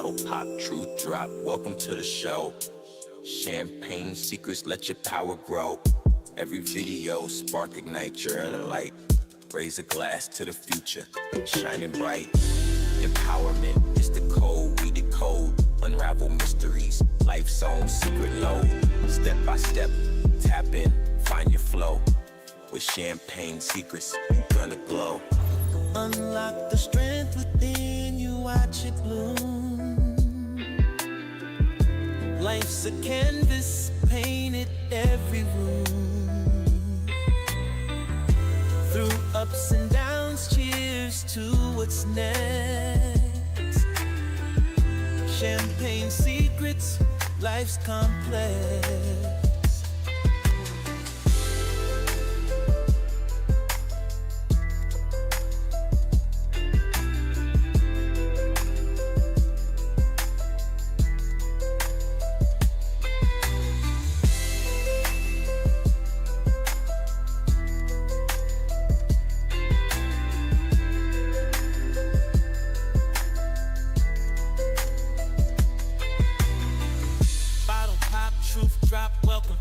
Bottle pop, truth drop, welcome to the show. Champagne secrets, let your power grow. Every video, spark, ignite your inner light. Raise a glass to the future, shining bright. Empowerment is the code, we decode. Unravel mysteries, life's own secret load. Step by step, tap in, find your flow. With champagne secrets, you're gonna glow. Unlock the strength within you, watch it bloom. Life's a canvas, painted every room. Through ups and downs, cheers to what's next. Champagne secrets, life's complex.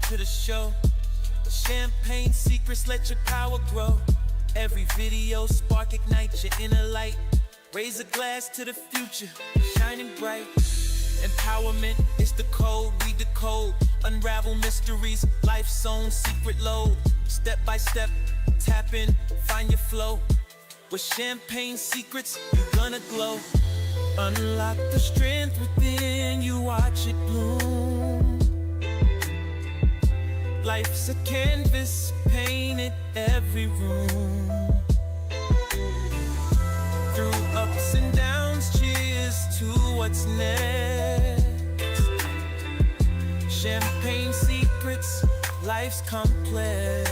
To the show, champagne secrets, let your power grow. Every video, spark, ignite your inner light. Raise a glass to the future, shining bright. Empowerment is the code, we decode. Unravel mysteries, life's own secret load. Step by step, tap in, find your flow. With champagne secrets, you're gonna glow. Unlock the strength within you, watch it bloom. Life's a canvas, painted every room. Through ups and downs, cheers to what's next. Champagne secrets, life's complex.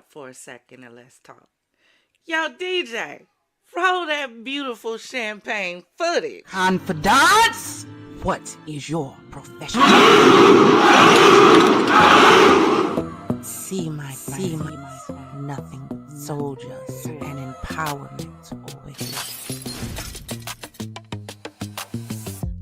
For a second and let's talk. Yo, DJ, roll that beautiful champagne footage. Confidante, what is your profession? See my friend, nothing but soldiers and empowerment over here.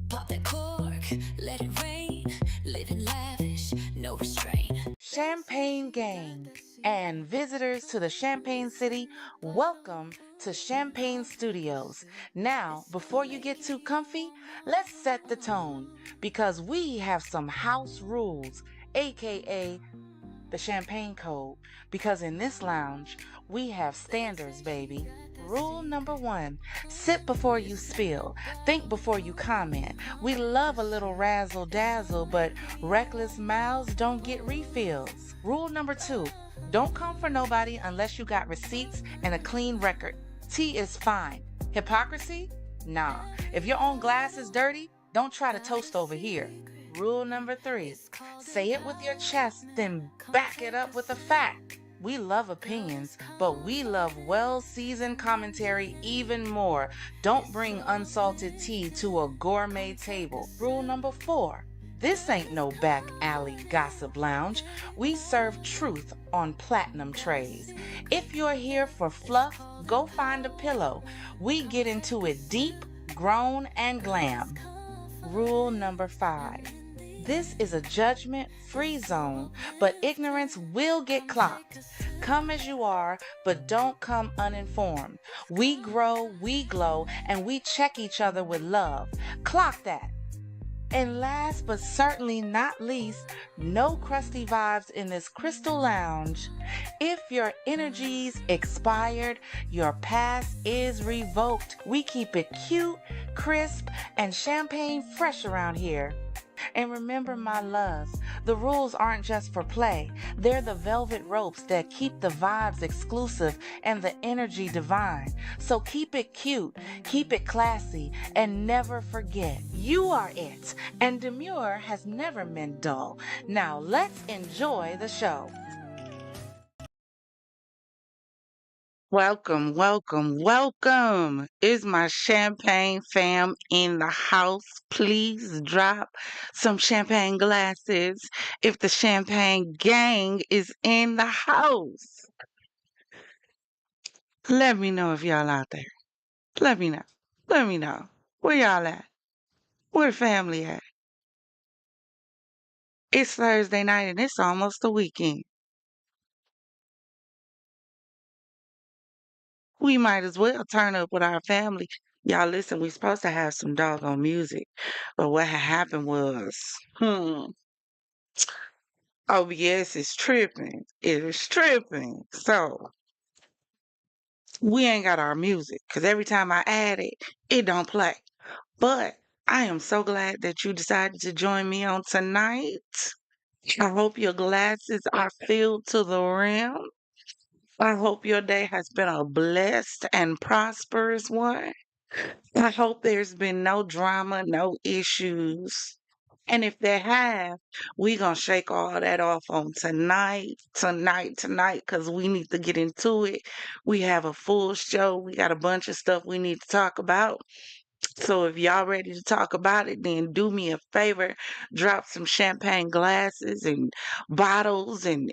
Pop that cork, let it rain, living lavish, no restraint. Champagne gang and visitors to the Champagne City, welcome to Champagne Studios. Now, before you get too comfy, let's set the tone because we have some house rules, aka the Champagne Code, because in this lounge, we have standards, baby. Rule number 1, sip before you spill, think before you comment. We love a little razzle dazzle, but reckless mouths don't get refills. Rule number 2, don't come for nobody unless you got receipts and a clean record. Tea is fine. Hypocrisy? Nah. If your own glass is dirty, don't try to toast over here. Rule number 3, say it with your chest, then back it up with a fact. We love opinions, but we love well-seasoned commentary even more. Don't bring unsalted tea to a gourmet table. Rule number 4, this ain't no back alley gossip lounge. We serve truth on platinum trays. If you're here for fluff, go find a pillow. We get into it deep, grown, and glam. Rule number 5, this is a judgment-free zone, but ignorance will get clocked. Come as you are, but don't come uninformed. We grow, we glow, and we check each other with love. Clock that. And last but certainly not least, no crusty vibes in this crystal lounge. If your energy's expired, your pass is revoked. We keep it cute, crisp, and champagne fresh around here. And remember, my loves, the rules aren't just for play. They're the velvet ropes that keep the vibes exclusive and the energy divine. So keep it cute, keep it classy, and never forget, you are it. And demure has never meant dull. Now let's enjoy the show. Welcome, welcome, welcome. Is my champagne fam in the house? Please drop some champagne glasses if the champagne gang is in the house. Let me know if y'all out there. Let me know. Let me know. Where y'all at? Where the family at? It's Thursday night and it's almost the weekend. We might as well turn up with our family. Y'all listen, we supposed to have some doggone music. But what had happened was, OBS is tripping. It is tripping. So we ain't got our music because every time I add it, it don't play. But I am so glad that you decided to join me on tonight. I hope your glasses are filled to the rim. I hope your day has been a blessed and prosperous one. I hope there's been no drama, no issues. And if there have, we gonna shake all that off on tonight, because we need to get into it. We have a full show. We got a bunch of stuff we need to talk about. So if y'all ready to talk about it, then do me a favor, drop some champagne glasses and bottles and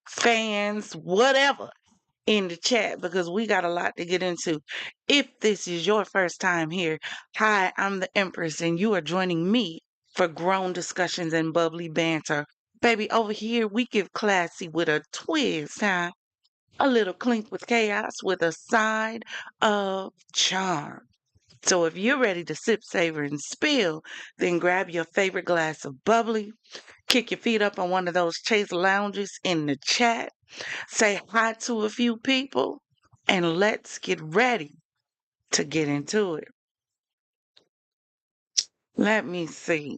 fans, whatever in the chat because we got a lot to get into. If this is your first time here, hi, I'm the Empress, and you are joining me for grown discussions and bubbly banter. Baby, over here we give classy with a twist, huh? A little clink with chaos with a side of charm. So if you're ready to sip, savor, and spill, then grab your favorite glass of bubbly, kick your feet up on one of those chase lounges in the chat, say hi to a few people, and let's get ready to get into it. Let me see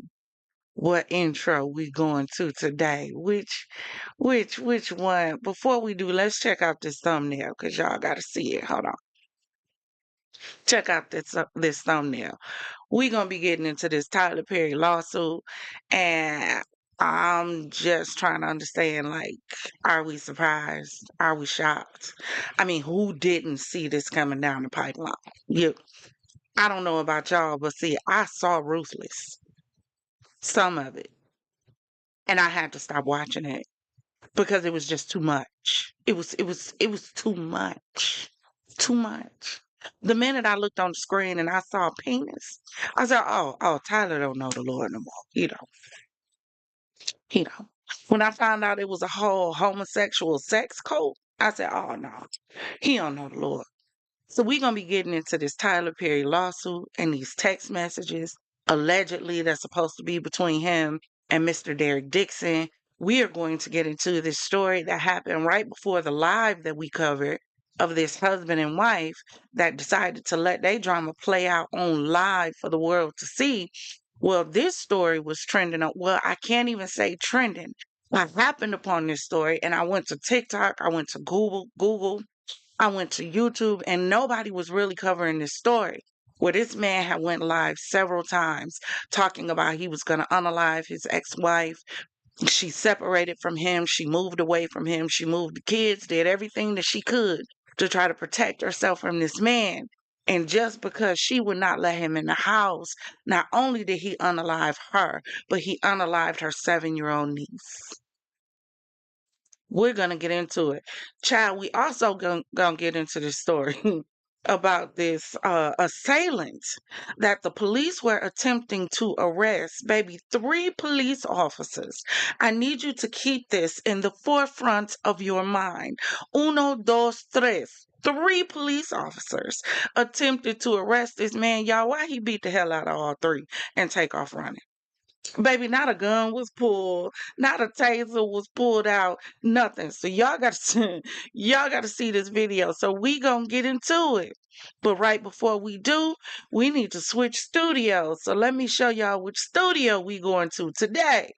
what intro we going to today. Which one? Before we do, let's check out this thumbnail because y'all got to see it. Hold on. Check out this thumbnail. We gonna be getting into this Tyler Perry lawsuit, and I'm just trying to understand, like, are we surprised? Are we shocked? I mean, who didn't see this coming down the pipeline? You, I don't know about y'all, but see, I saw Ruthless, some of it, and I had to stop watching it because it was just too much. It was too much. Too much. The minute I looked on the screen and I saw a penis, I said, oh, Tyler don't know the Lord no more. He don't. When I found out it was a whole homosexual sex cult, I said, oh no, he don't know the Lord. So we're gonna be getting into this Tyler Perry lawsuit and these text messages allegedly that's supposed to be between him and Mr. Derek Dixon. We are going to get into this story that happened right before the live that we covered of this husband and wife that decided to let their drama play out on live for the world to see. Well, this story was trending on, well, I can't even say trending. I happened upon this story and I went to TikTok, I went to Google, I went to YouTube, and nobody was really covering this story. Where this man had went live several times talking about he was going to unalive his ex-wife. She separated from him. She moved away from him. She moved the kids, did everything that she could to try to protect herself from this man. And just because she would not let him in the house, not only did he unalive her, but he unalived her 7-year-old niece. We're gonna get into it. Child, we also gonna get into this story about this assailant that the police were attempting to arrest. Baby, 3 police officers. I need you to keep this in the forefront of your mind. Uno, dos, tres. 3 police officers attempted to arrest this man. Y'all, why he beat the hell out of all 3 and take off running? Baby, not a gun was pulled, not a taser was pulled out, nothing. So y'all got to y'all got to see this video. So we gonna get into it. But right before we do, we need to switch studios. So let me show y'all which studio we going to today.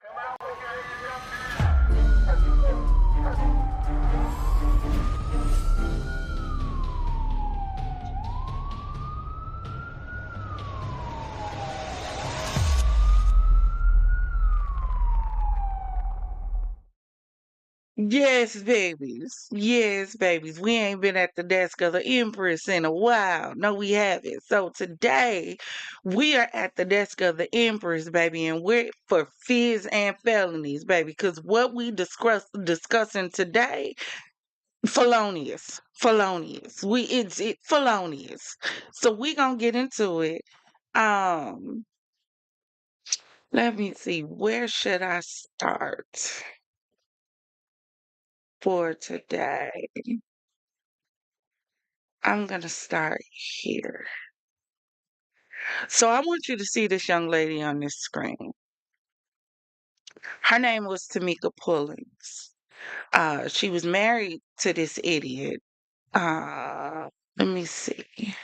Yes, babies. Yes, babies. We ain't been at the desk of the Empress in a while. No, we haven't. So today we are at the desk of the Empress, baby, and we're for fizz and felonies, baby. Because what we discussing today, felonious, felonious. It felonious. So we gonna get into it. Um, Let me see. Where should I start for today? I'm gonna start here. So I want you to see this young lady on this screen. Her name was Tomekia Pullins. She was married to this idiot. Let me see.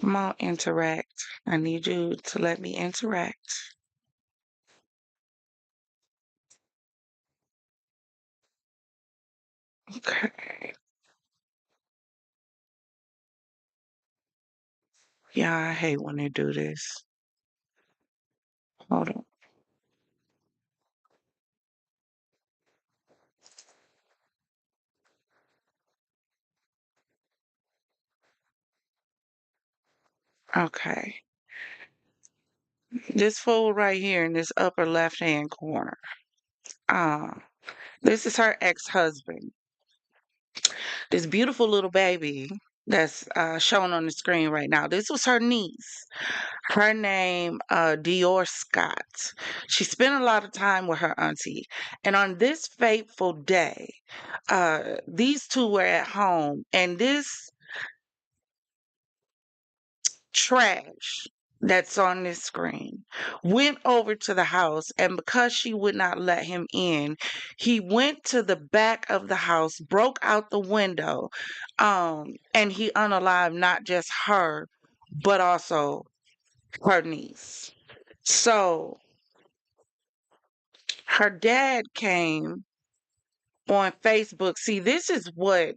Come on, interact. I need you to let me interact. Okay. Yeah, I hate when they do this. Hold on. Okay. This fool right here in this upper left hand corner. Uh, this is her ex-husband. This beautiful little baby that's shown on the screen right now. This was her niece. Her name, Dior Scott. She spent a lot of time with her auntie. And on this fateful day, these two were at home, and this trash that's on this screen went over to the house, and because she would not let him in, he went to the back of the house, broke out the window, and he unalived not just her but also her niece. So her dad came on Facebook. See, this is what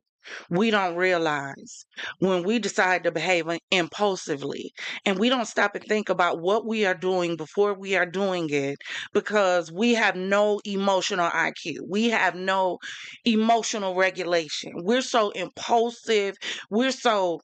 we don't realize when we decide to behave impulsively, and we don't stop and think about what we are doing before we are doing it, because we have no emotional IQ. We have no emotional regulation. We're so impulsive. We're so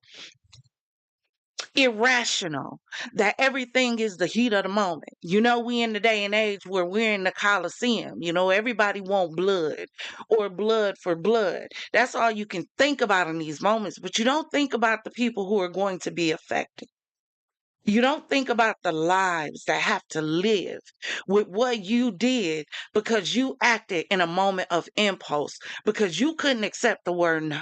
irrational that everything is the heat of the moment. We in the day and age where we're in the Coliseum. Everybody want blood or blood for blood. That's all you can think about in these moments, but you don't think about the people who are going to be affected. You don't think about the lives that have to live with what you did because you acted in a moment of impulse, because you couldn't accept the word no.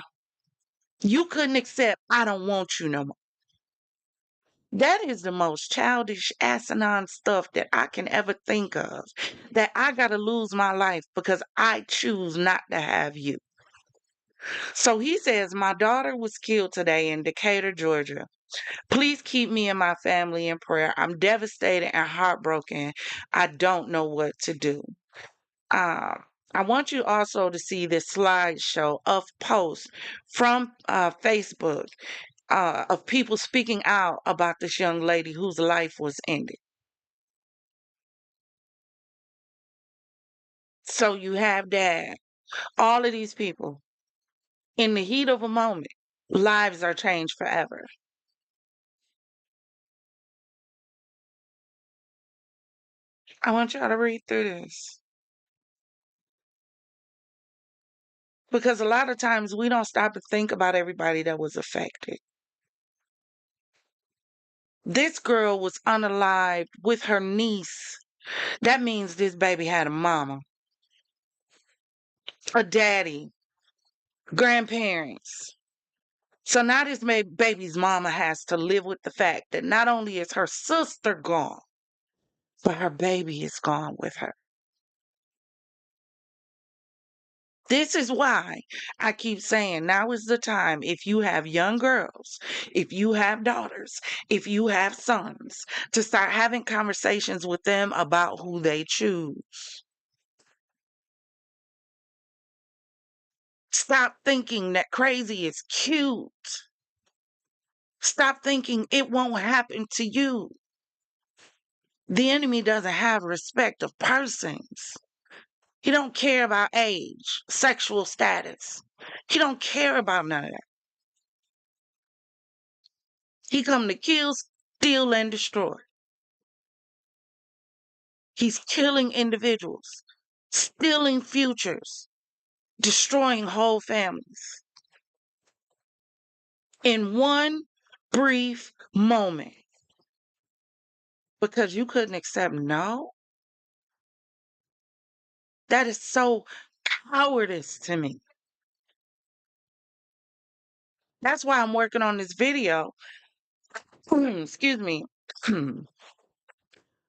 You couldn't accept, I don't want you no more. That is the most childish, asinine stuff that I can ever think of. That I got to lose my life because I choose not to have you. So he says, my daughter was killed today in Decatur, Georgia. Please keep me and my family in prayer. I'm devastated and heartbroken. I don't know what to do. Um, I want you also to see this slideshow of posts from Facebook of people speaking out about this young lady whose life was ended. So you have that. All of these people, in the heat of a moment, lives are changed forever. I want y'all to read through this because a lot of times we don't stop to think about everybody that was affected. This girl was unalived with her niece. That means this baby had a mama, a daddy, grandparents. So now this baby's mama has to live with the fact that not only is her sister gone, but her baby is gone with her. This is why I keep saying now is the time. If you have young girls, if you have daughters, if you have sons, to start having conversations with them about who they choose. Stop thinking that crazy is cute. Stop thinking it won't happen to you. The enemy doesn't have respect of persons. He don't care about age, sexual status. He don't care about none of that. He come to kill, steal, and destroy. He's killing individuals, stealing futures, destroying whole families in one brief moment because you couldn't accept no. That is so cowardice to me. That's why I'm working on this video, excuse me,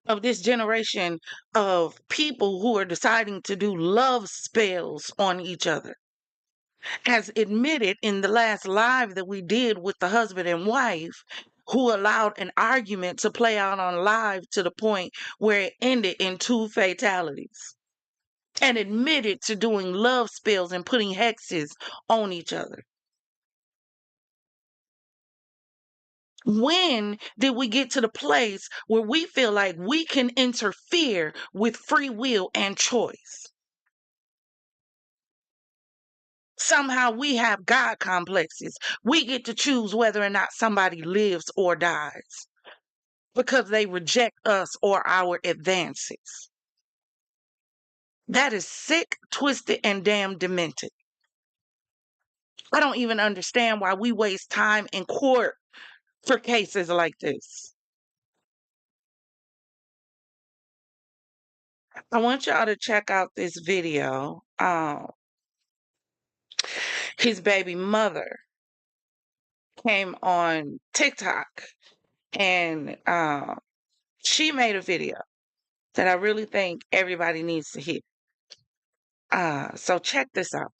of this generation of people who are deciding to do love spells on each other. As admitted in the last live that we did with the husband and wife, who allowed an argument to play out on live to the point where it ended in 2 fatalities, and admitted to doing love spells and putting hexes on each other. When did we get to the place where we feel like we can interfere with free will and choice? Somehow we have God complexes. We get to choose whether or not somebody lives or dies because they reject us or our advances. That is sick, twisted, and damn demented. I don't even understand why we waste time in court for cases like this. I want y'all to check out this video. His baby mother came on TikTok and she made a video that I really think everybody needs to hear. So check this out.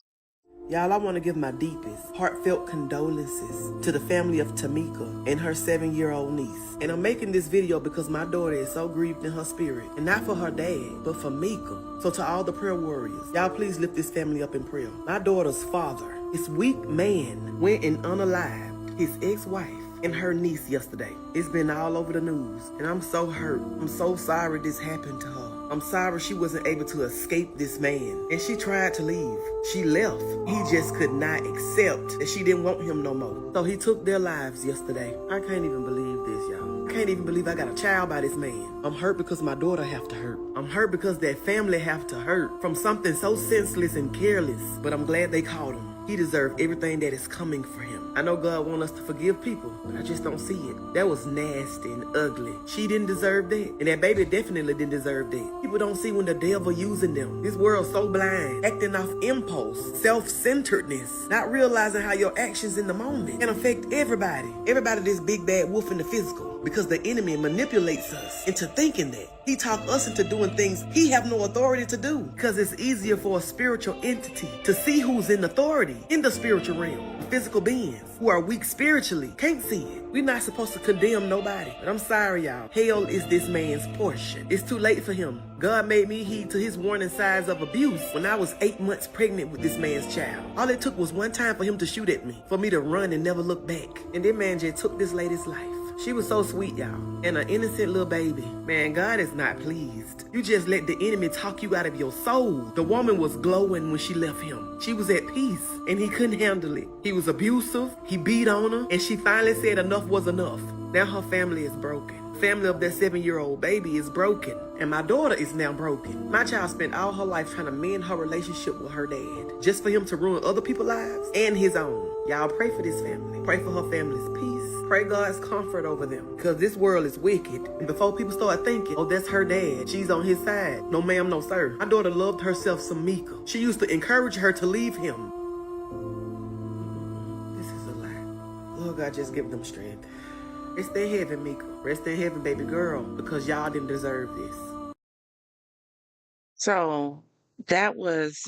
Y'all, I want to give my deepest, heartfelt condolences to the family of Tomekia and her 7-year-old niece. And I'm making this video because my daughter is so grieved in her spirit. And not for her dad, but for Mika. So to all the prayer warriors, y'all please lift this family up in prayer. My daughter's father, this weak man, went and unalived his ex-wife and her niece yesterday. It's been all over the news. And I'm so hurt. I'm so sorry this happened to her. I'm sorry she wasn't able to escape this man. And she tried to leave. She left. He just could not accept that she didn't want him no more. So he took their lives yesterday. I can't even believe this, y'all. I can't even believe I got a child by this man. I'm hurt because my daughter have to hurt. I'm hurt because that family have to hurt from something so senseless and careless. But I'm glad they caught him. He deserved everything that is coming for him. I know God wants us to forgive people, but I just don't see it. That was nasty and ugly. She didn't deserve that. And that baby definitely didn't deserve that. People don't see when the devil using them. This world's so blind, acting off impulse, self-centeredness, not realizing how your actions in the moment can affect everybody. Everybody this big bad wolf in the physical. Because the enemy manipulates us into thinking that. He talked us into doing things he have no authority to do. Because it's easier for a spiritual entity to see who's in authority in the spiritual realm. Physical beings who are weak spiritually can't see it. We're not supposed to condemn nobody. But I'm sorry, y'all. Hell is this man's portion. It's too late for him. God made me heed to his warning signs of abuse when I was 8 months pregnant with this man's child. All it took was one time for him to shoot at me, for me to run and never look back. And that man just took this lady's life. She was so sweet, y'all. And an innocent little baby. Man, God is not pleased. You just let the enemy talk you out of your soul. The woman was glowing when she left him. She was at peace, and he couldn't handle it. He was abusive, he beat on her, and she finally said enough was enough. Now her family is broken. Family of that 7-year-old baby is broken. And my daughter is now broken. My child spent all her life trying to mend her relationship with her dad, just for him to ruin other people's lives and his own. Y'all pray for this family. Pray for her family's peace. Pray God's comfort over them. Because this world is wicked. And before people start thinking, oh, that's her dad, she's on his side. No ma'am, no sir. My daughter loved herself some Mika. She used to encourage her to leave him. This is a lie. Lord God, just give them strength. Rest in heaven, Mika. Rest in heaven, baby girl. Because y'all didn't deserve this. So that was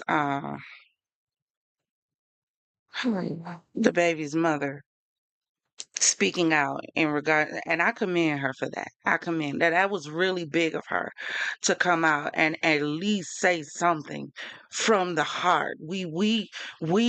the baby's mother speaking out in regard, and I commend her for that. I commend that. That was really big of her to come out and at least say something from the heart. We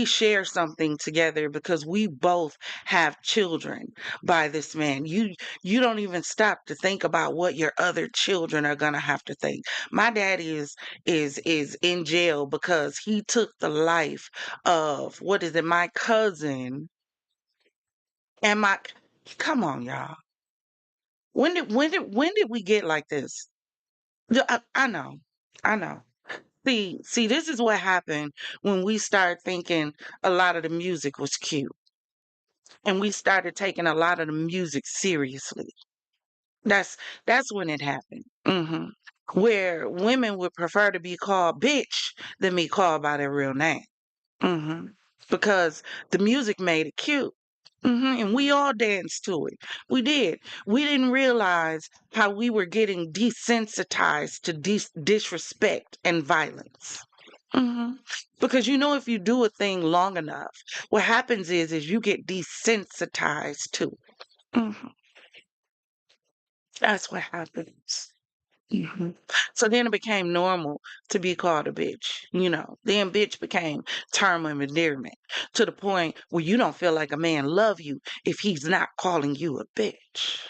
share something together because we both have children by this man. You don't even stop to think about what your other children are gonna have to think. My daddy is in jail because he took the life of, what is it, my cousin. And my, come on, y'all. When did we get like this? Yeah, I know, I know. See, this is what happened when we started thinking a lot of the music was cute, and we started taking a lot of the music seriously. That's that's when it happened. Where women would prefer to be called bitch than be called by their real name. hmm Because the music made it cute. And we all danced to it. We did. We didn't realize how we were getting desensitized to disrespect and violence. hmm Because if you do a thing long enough, what happens is you get desensitized to it. That's what happens. hmm So then it became normal to be called a bitch. Then bitch became term of endearment to the point where you don't feel like a man love you if he's not calling you a bitch.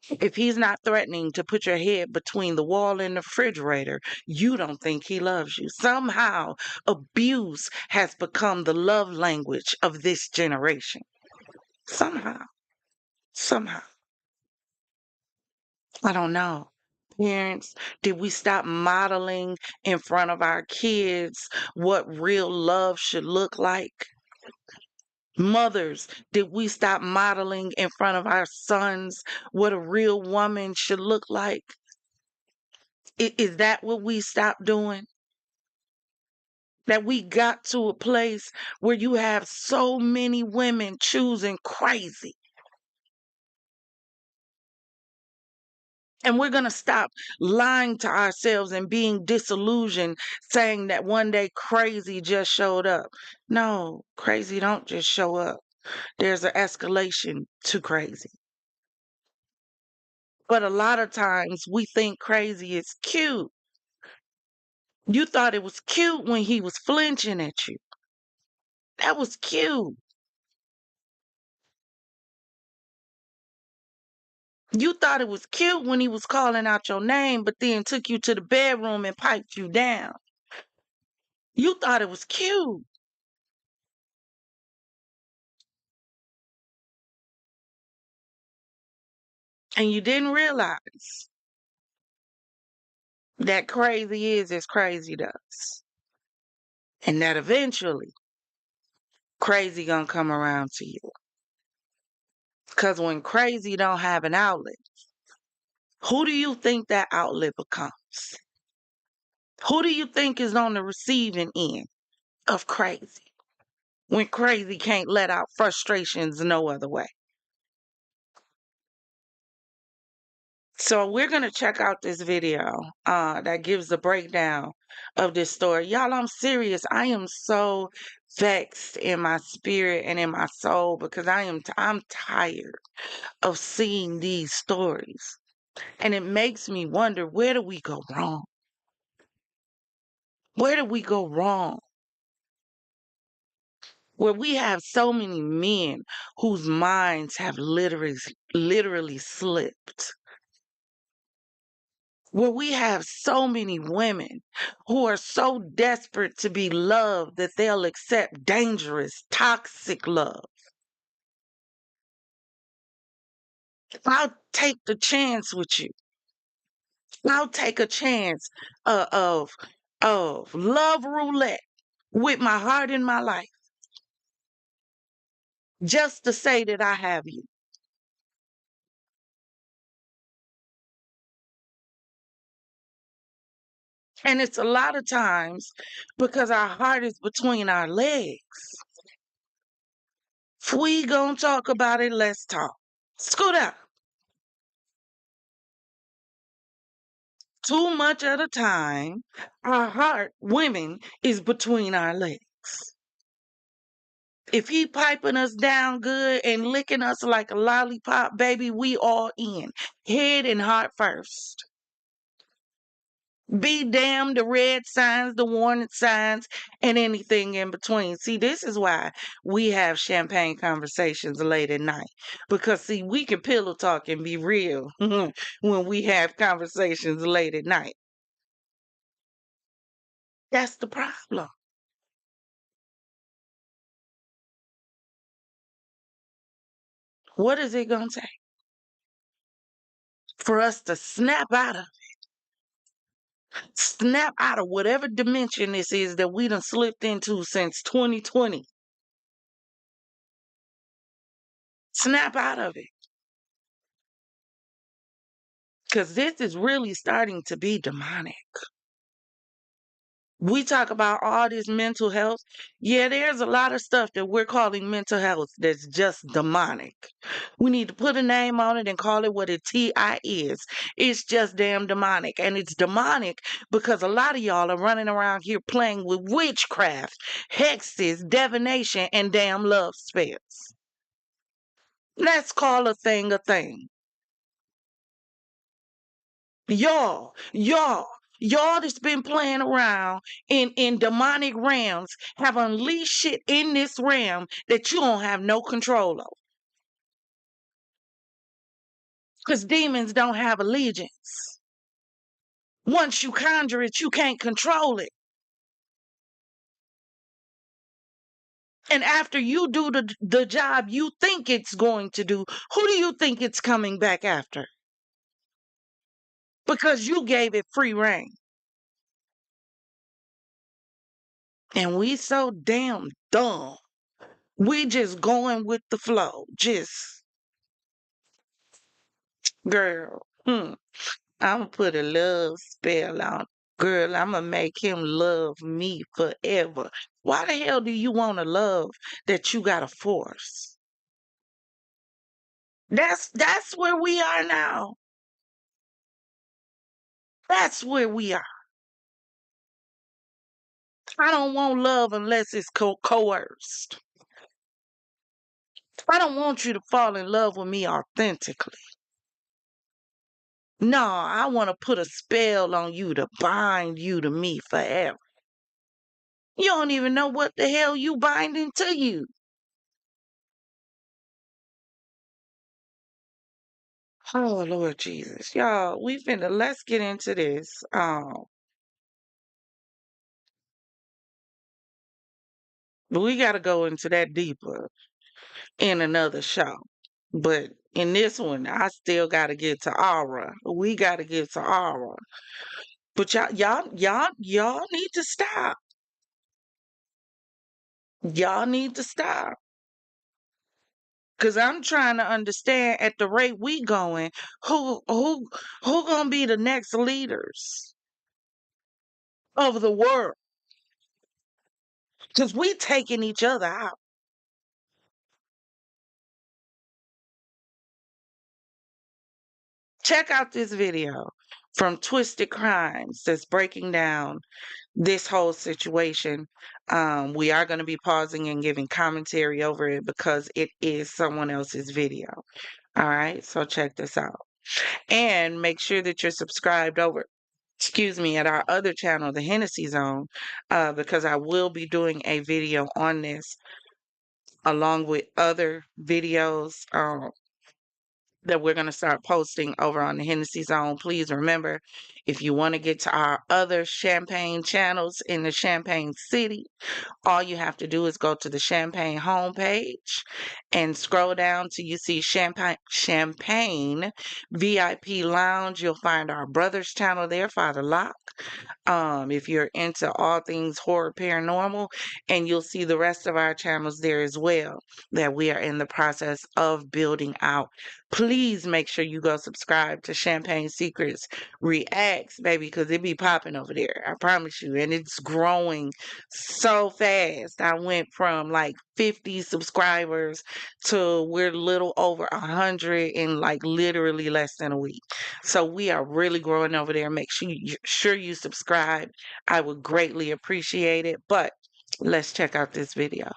If he's not threatening to put your head between the wall and the refrigerator, you don't think he loves you. Somehow, abuse has become the love language of this generation. Somehow, somehow. I don't know. Parents, did we stop modeling in front of our kids what real love should look like? Mothers, did we stop modeling in front of our sons what a real woman should look like? Is that what we stopped doing? That we got to a place where you have so many women choosing crazy. And we're going to stop lying to ourselves and being disillusioned, saying that one day crazy just showed up. No, crazy don't just show up. There's an escalation to crazy. But a lot of times we think crazy is cute. You thought it was cute when he was flinching at you. That was cute. You thought it was cute when he was calling out your name, but then took you to the bedroom and piped you down. You thought it was cute. And you didn't realize that crazy is as crazy does. And that eventually crazy gonna come around to you. Because when crazy don't have an outlet, who do you think that outlet becomes? Who do you think is on the receiving end of crazy? When crazy can't let out frustrations no other way. So we're going to check out this video that gives the breakdown of this story. Y'all, I'm serious. I am so vexed in my spirit and in my soul because I'm tired of seeing these stories. And it makes me wonder, where do we go wrong? Where do we go wrong? Where we have so many men whose minds have literally slipped. Where we have so many women who are so desperate to be loved that they'll accept dangerous, toxic love. I'll take the chance with you. I'll take a chance of love roulette with my heart and my life just to say that I have you. And it's a lot of times because our heart is between our legs. If we gonna talk about it, let's talk. Scoot up. Too much of the time, our heart, women, is between our legs. If he piping us down good and licking us like a lollipop, baby, we all in. Head and heart first. Be damned the red signs, the warning signs, and anything in between. See, this is why we have champagne conversations late at night. Because, see, we can pillow talk and be real when we have conversations late at night. That's the problem. What is it going to take for us to snap out of whatever dimension this is that we done slipped into since 2020? Snap out of it. Because this is really starting to be demonic. We talk about all this mental health. Yeah, there's a lot of stuff that we're calling mental health that's just demonic. We need to put a name on it and call it what it TI is. It's just damn demonic. And it's demonic because a lot of y'all are running around here playing with witchcraft, hexes, divination, and damn love spells. Let's call a thing a thing. Y'all that's been playing around in demonic realms have unleashed shit in this realm that you don't have no control of. Because demons don't have allegiance. Once you conjure it, you can't control it. And after you do the job you think it's going to do, who do you think it's coming back after? Because you gave it free reign. And we so damn dumb. We just going with the flow. Just, girl, I'm gonna put a love spell on. Girl, I'm gonna make him love me forever. Why the hell do you want to love that you gotta force? That's where we are now. That's where we are. I don't want love unless it's coerced. I don't want you to fall in love with me authentically. No, I want to put a spell on you to bind you to me forever. You don't even know what the hell you binding to you. Oh Lord Jesus, y'all, let's get into this. But we got to go into that deeper in another show. But in this one, I still got to get to Aura. We got to get to Aura. But y'all need to stop. Y'all need to stop. Cause I'm trying to understand at the rate we going, who gonna be the next leaders of the world? Cause we taking each other out. Check out this video from Twisted Crimes that's breaking down this whole situation. We are going to be pausing and giving commentary over it because it is someone else's video. All right, so check this out. And make sure that you're subscribed over, at our other channel, the Hennessy Zone, because I will be doing a video on this along with other videos that we're going to start posting over on the Hennessy Zone. Please remember, if you want to get to our other Champagne channels in the Champagne City, all you have to do is go to the Champagne homepage and scroll down till you see Champagne VIP Lounge. You'll find our brother's channel there, Father Locke. If you're into all things horror paranormal, and you'll see the rest of our channels there as well that we are in the process of building out. Please make sure you go subscribe to Champagne Secrets Reacts, baby, because it be popping over there. I promise you. And it's growing so fast. I went from like 50 subscribers to we're little over 100 in like literally less than a week. So we are really growing over there. Make sure you subscribe. I would greatly appreciate it. But let's check out this video.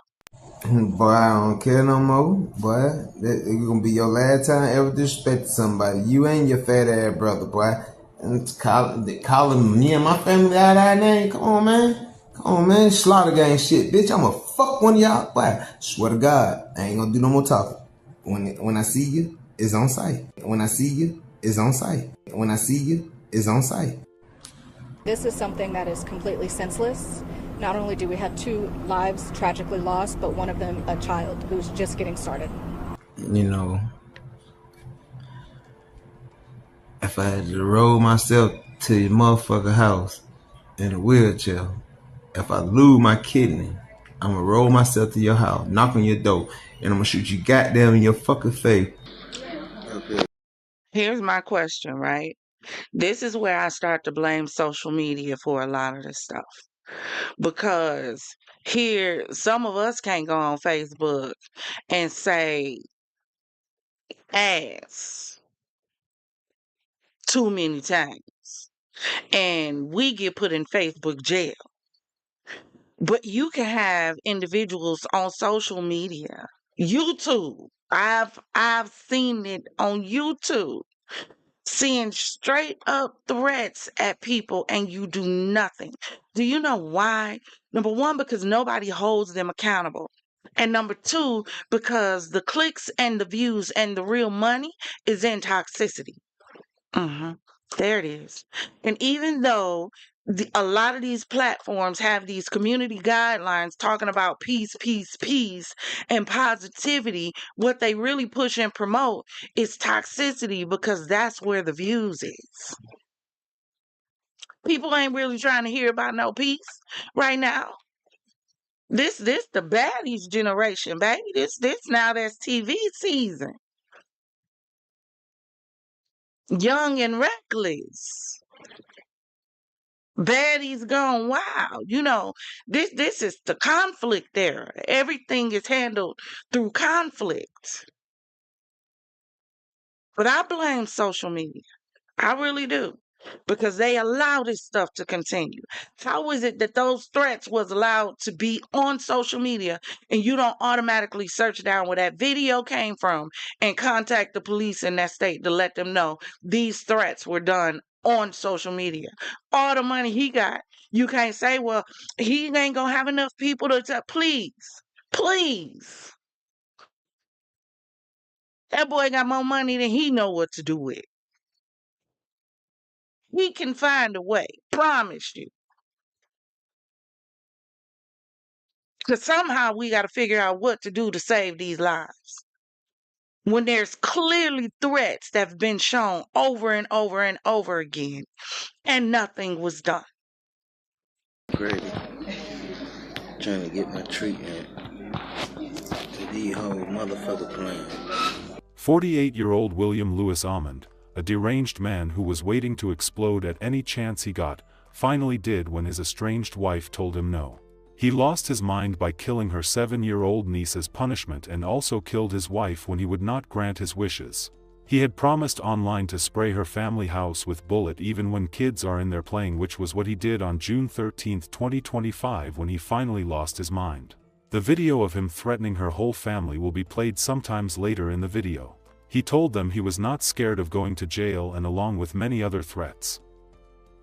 Boy, I don't care no more. Boy, it's gonna be your last time ever disrespecting somebody. You and your fat ass brother, boy. And calling me and my family out our name. Come on, man. Come on, man. Slaughter gang shit, bitch. I'ma fuck one of y'all. Boy, swear to God, I ain't gonna do no more talking. When I see you, it's on sight. When I see you, it's on sight. When I see you, it's on sight. This is something that is completely senseless. Not only do we have 2 lives tragically lost, but one of them a child who's just getting started. You know, if I had to roll myself to your motherfucking house in a wheelchair, if I lose my kidney, I'm gonna roll myself to your house, knock on your door, and I'm gonna shoot you goddamn in your fucking face. Okay. Here's my question, right? This is where I start to blame social media for a lot of this stuff. Because here, some of us can't go on Facebook and say ass too many times. And we get put in Facebook jail. But you can have individuals on social media, YouTube. I've seen it on YouTube, seeing straight up threats at people, and you do nothing. Do you know why? Number one, because nobody holds them accountable. And number two, because the clicks and the views and the real money is in toxicity. There it is. And even though a lot of these platforms have these community guidelines talking about peace, peace, peace, and positivity, what they really push and promote is toxicity, because that's where the views is. People ain't really trying to hear about no peace right now. This the baddies generation, baby. This now that's TV season. Young and reckless. Baddies gone wild. You know, this is the conflict era. Everything is handled through conflict. But I blame social media. I really do. Because they allow this stuff to continue. How is it that those threats was allowed to be on social media and you don't automatically search down where that video came from and contact the police in that state to let them know these threats were done on social media? All the money he got, you can't say, well, he ain't gonna have enough people to tell. Please. That boy got more money than he know what to do with. He can find a way. Promise you. Because somehow we got to figure out what to do to save these lives. When there's clearly threats that have been shown over and over and over again, and nothing was done. Grady, trying to get my treatment to these whole motherfucker playing. 48-year-old William Lewis Almond, a deranged man who was waiting to explode at any chance he got, finally did when his estranged wife told him no. He lost his mind by killing her 7-year-old niece as punishment, and also killed his wife when he would not grant his wishes. He had promised online to spray her family house with bullet even when kids are in there playing, which was what he did on June 13, 2025, when he finally lost his mind. The video of him threatening her whole family will be played sometimes later in the video. He told them he was not scared of going to jail, and along with many other threats.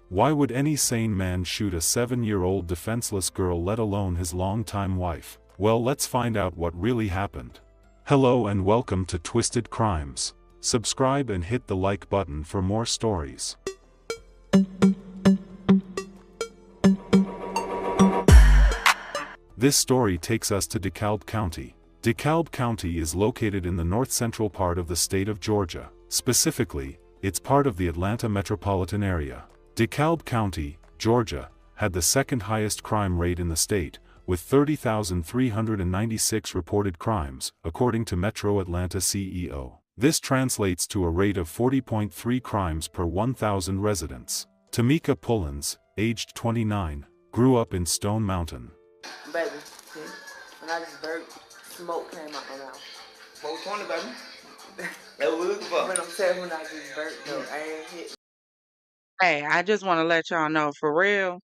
Why would any sane man shoot a 7-year-old defenseless girl, let alone his longtime wife? Well, let's find out what really happened. Hello and welcome to Twisted Crimes. Subscribe and hit the like button for more stories. This story takes us to DeKalb County. DeKalb County is located in the north-central part of the state of Georgia. Specifically, it's part of the Atlanta metropolitan area. DeKalb County, Georgia, had the second highest crime rate in the state, with 30,396 reported crimes, according to Metro Atlanta CEO. This translates to a rate of 40.3 crimes per 1,000 residents. Tomekia Pullins, aged 29, grew up in Stone Mountain. Baby, see, when I just burped, smoke came out my mouth. 420, baby. That's what we looking for. When I'm telling when I just burped, though, I ain't hit. Hey, I just want to let y'all know, for real,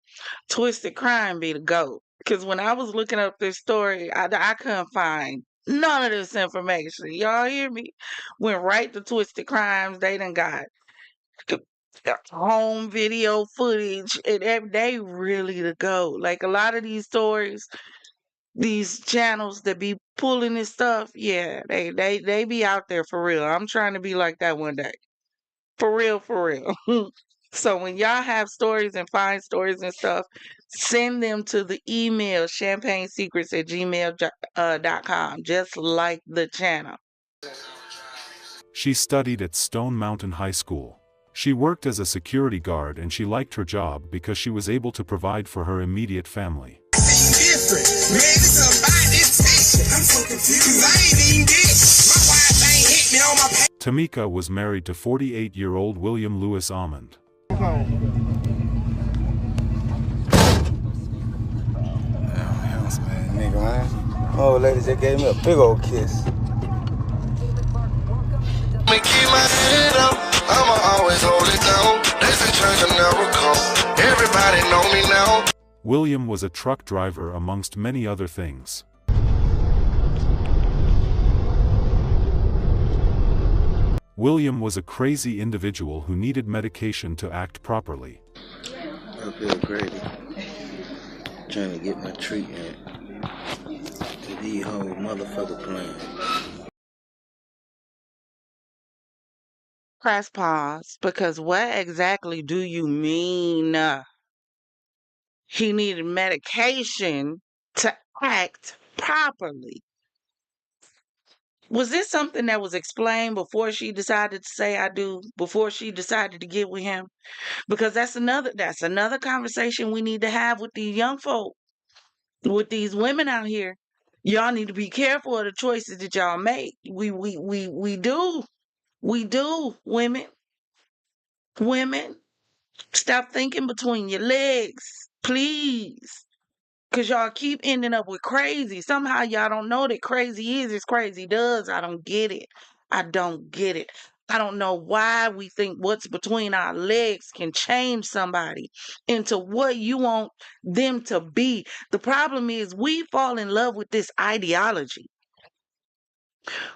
Twisted Crime be the GOAT. Because when I was looking up this story, I couldn't find none of this information. Y'all hear me? Went right to Twisted Crimes. They done got home video footage, and they really to go. Like a lot of these stories, these channels that be pulling this stuff, yeah, they be out there for real. I'm trying to be like that one day. For real, for real. So when y'all have stories and find stories and stuff, send them to the email champagnesecrets@gmail.com, just like the channel. She studied at Stone Mountain High School. She worked as a security guard and she liked her job because she was able to provide for her immediate family. Tomekia was married to 48-year-old William Lewis Almond. Nigga, man. Oh, ladies, they gave me a big old kiss. Keep my head up, I'ma always hold it down. They say change will never come. Everybody know me now. William was a truck driver amongst many other things. William was a crazy individual who needed medication to act properly. I feel crazy. Trying to get my treatment. These whole motherfucker playing. Press pause, because what exactly do you mean? He needed medication to act properly. Was this something that was explained before she decided to say I do, before she decided to get with him? Because that's another conversation we need to have with these young folk, with these women out here. Y'all need to be careful of the choices that y'all make. We do. We do, women. Women, stop thinking between your legs, please. Because y'all keep ending up with crazy. Somehow y'all don't know that crazy is as crazy does. I don't get it. I don't get it. I don't know why we think what's between our legs can change somebody into what you want them to be. The problem is we fall in love with this ideology.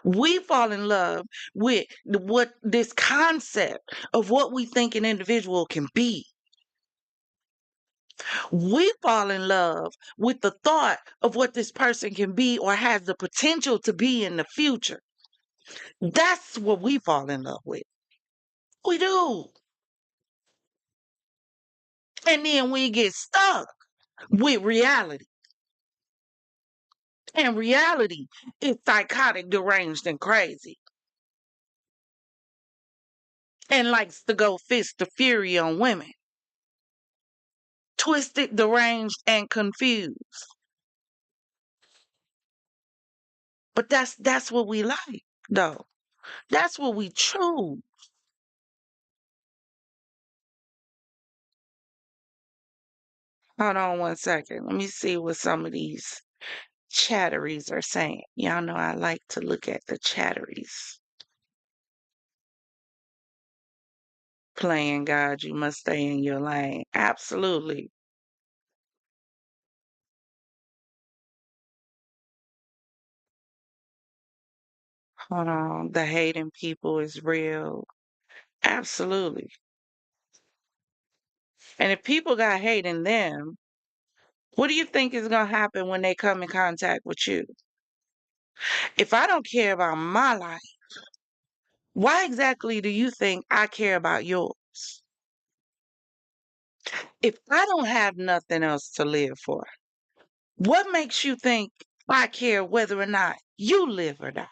We fall in love with what this concept of what we think an individual can be. We fall in love with the thought of what this person can be or has the potential to be in the future. That's what we fall in love with. We do. And then we get stuck with reality. And reality is psychotic, deranged, and crazy. And likes to go fist the fury on women. Twisted, deranged, and confused. But that's what we like, though. That's what we choose. Hold on one second. Let me see what some of these chatteries are saying. Y'all know I like to look at the chatteries. Playing God, you must stay in your lane. Absolutely. Hold on. The hating people is real. Absolutely. And if people got hate in them, what do you think is going to happen when they come in contact with you? If I don't care about my life, why exactly do you think I care about yours? If I don't have nothing else to live for, what makes you think I care whether or not you live or die?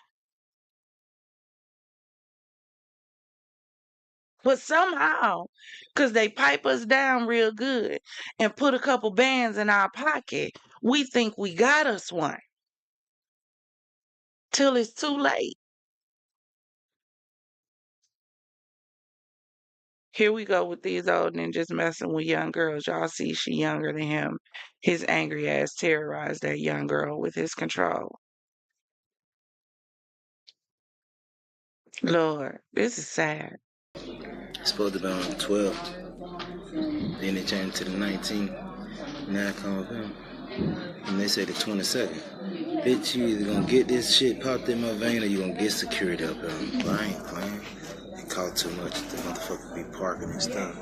But somehow, because they pipe us down real good and put a couple bands in our pocket, we think we got us one. Till it's too late. Here we go with these old ninjas messing with young girls. Y'all see she younger than him. His angry ass terrorized that young girl with his control. Lord, this is sad. It's supposed to be on the 12th. Then it changed to the 19th. Now it comes him. And they say the 22nd. Bitch, you either gonna get this shit popped in my vein or you gonna get security up there. But I ain't playing. It cost too much. The motherfucker be parking and stuff.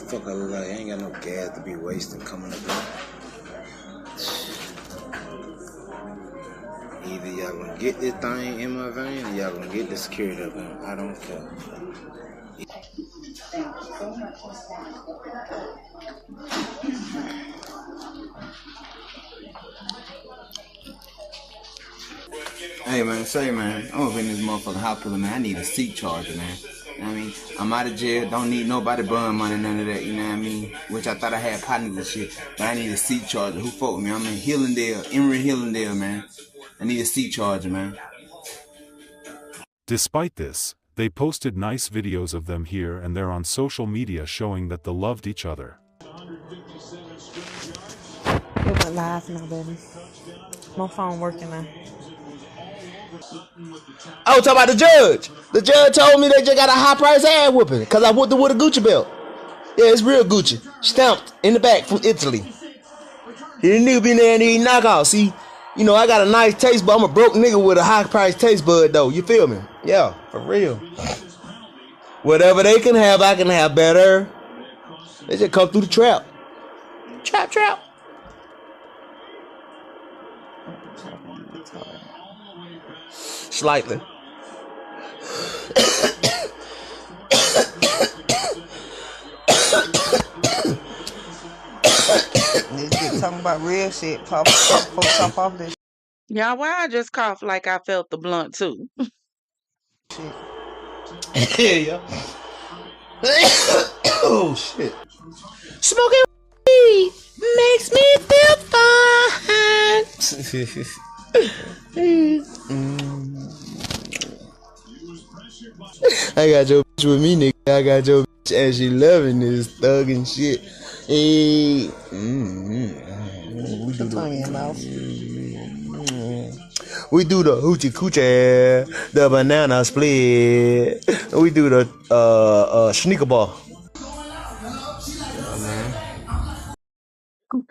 Fuck, I look like I ain't got no gas to be wasting coming up there. Either y'all gonna get this thing in my vein or y'all gonna get the security up there. I don't care. Hey man, say man, I'm up in this motherfucking hospital, man. I need a seat charger, man. You know what I mean? I'm out of jail, don't need nobody burn money, none of that, you know what I mean? Which I thought I had partners and shit, but I need a seat charger. Who fuck with me? I'm in Emory Hillendale, man. I need a seat charger, man. Despite this, they posted nice videos of them here and there on social media showing that they loved each other. It went live now, baby. My phone working now. I was talking about the judge. The judge told me they just got a high price ass whooping because I whooped her with a Gucci belt. Yeah, it's real Gucci. Stamped in the back from Italy. He didn't nigga be there and he knock out. See, you know, I got a nice taste, but I'm a broke nigga with a high price taste bud though. You feel me? Yeah, for real. Whatever they can have, I can have better. They just come through the trap. Trap. Slightly. This shit talking about real shit. Folks off this. Y'all, why I just coughed like I felt the blunt too? Yeah. Oh shit. Smoking weed makes me feel fine. I got your bitch with me, nigga. I got your bitch and she loving this thug and shit. Hey. We do the hoochie coochie, the banana split. We do the sneaker ball.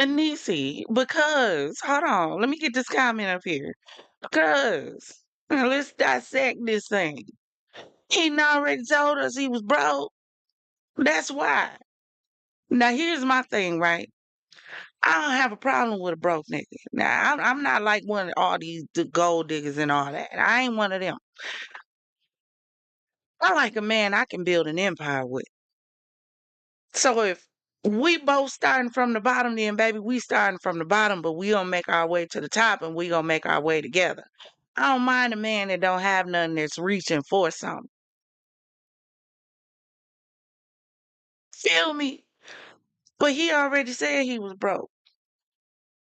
Neice, because, hold on, let me get this comment up here. Because, let's dissect this thing. He already told us he was broke. That's why. Now, here's my thing, right? I don't have a problem with a broke nigga. Now, I'm not like one of all these gold diggers and all that. I ain't one of them. I like a man I can build an empire with. So if we both starting from the bottom, then baby, we starting from the bottom, but we gonna make our way to the top and we gonna make our way together. I don't mind a man that don't have nothing that's reaching for something. Feel me? But he already said he was broke.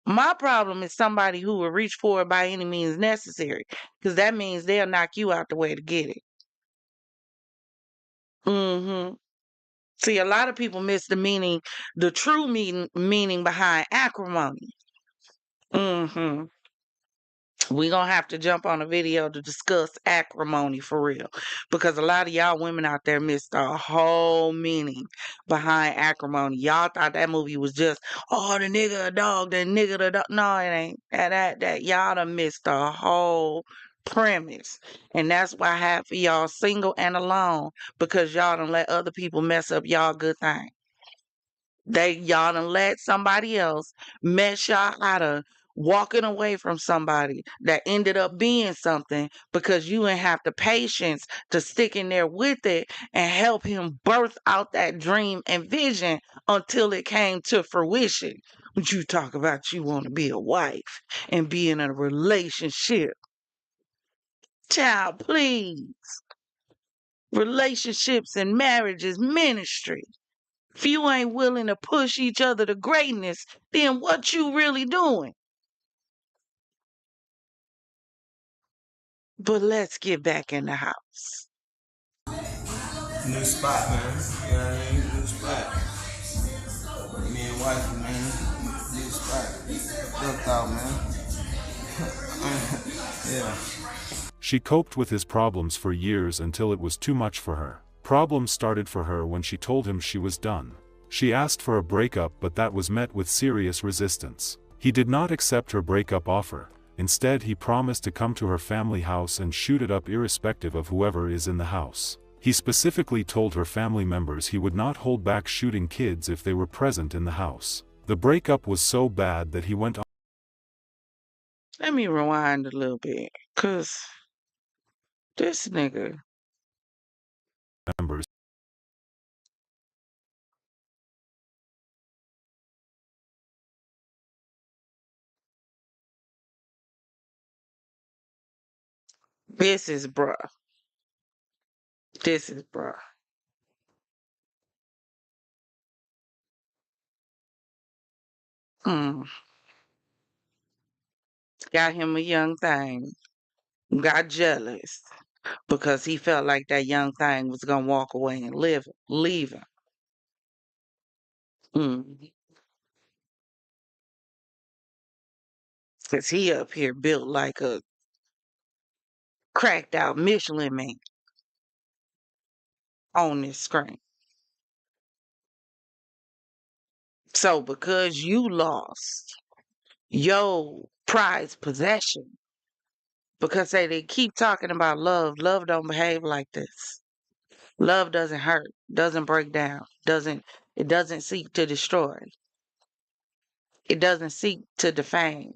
My problem is somebody who will reach for it by any means necessary, because that means they'll knock you out the way to get it. See, a lot of people miss the meaning, the true meaning behind acrimony. We gonna have to jump on a video to discuss acrimony for real, because a lot of y'all women out there missed the whole meaning behind acrimony. Y'all thought that movie was just, oh, the nigga a dog, the nigga the dog. No, it ain't. That y'all done missed the whole premise, and that's why half of y'all single and alone, because y'all done let other people mess up y'all good thing. Y'all done let somebody else mess y'all out of walking away from somebody that ended up being something, because you didn't have the patience to stick in there with it and help him birth out that dream and vision until it came to fruition. When you talk about you want to be a wife and be in a relationship. Child, please. Relationships and marriage is ministry. If you ain't willing to push each other to greatness, then what you really doing? But let's get back in the house. New spot, man. You know what I mean? New spot. Me and wife, man. New spot. Looked out, man. Yeah. She coped with his problems for years until it was too much for her. Problems started for her when she told him she was done. She asked for a breakup, but that was met with serious resistance. He did not accept her breakup offer. Instead, he promised to come to her family house and shoot it up irrespective of whoever is in the house. He specifically told her family members he would not hold back shooting kids if they were present in the house. The breakup was so bad that he went on. Let me rewind a little bit, cause this nigga. Members. This is bruh. This is bruh. Mm. Got him a young thing. Got jealous because he felt like that young thing was gonna walk away and leave him. Mm. Cause he up here built like a cracked out Michelin man on this screen. So because you lost your prized possession, because they keep talking about love, love don't behave like this. Love doesn't hurt, doesn't break down, it doesn't seek to destroy. It doesn't seek to defame.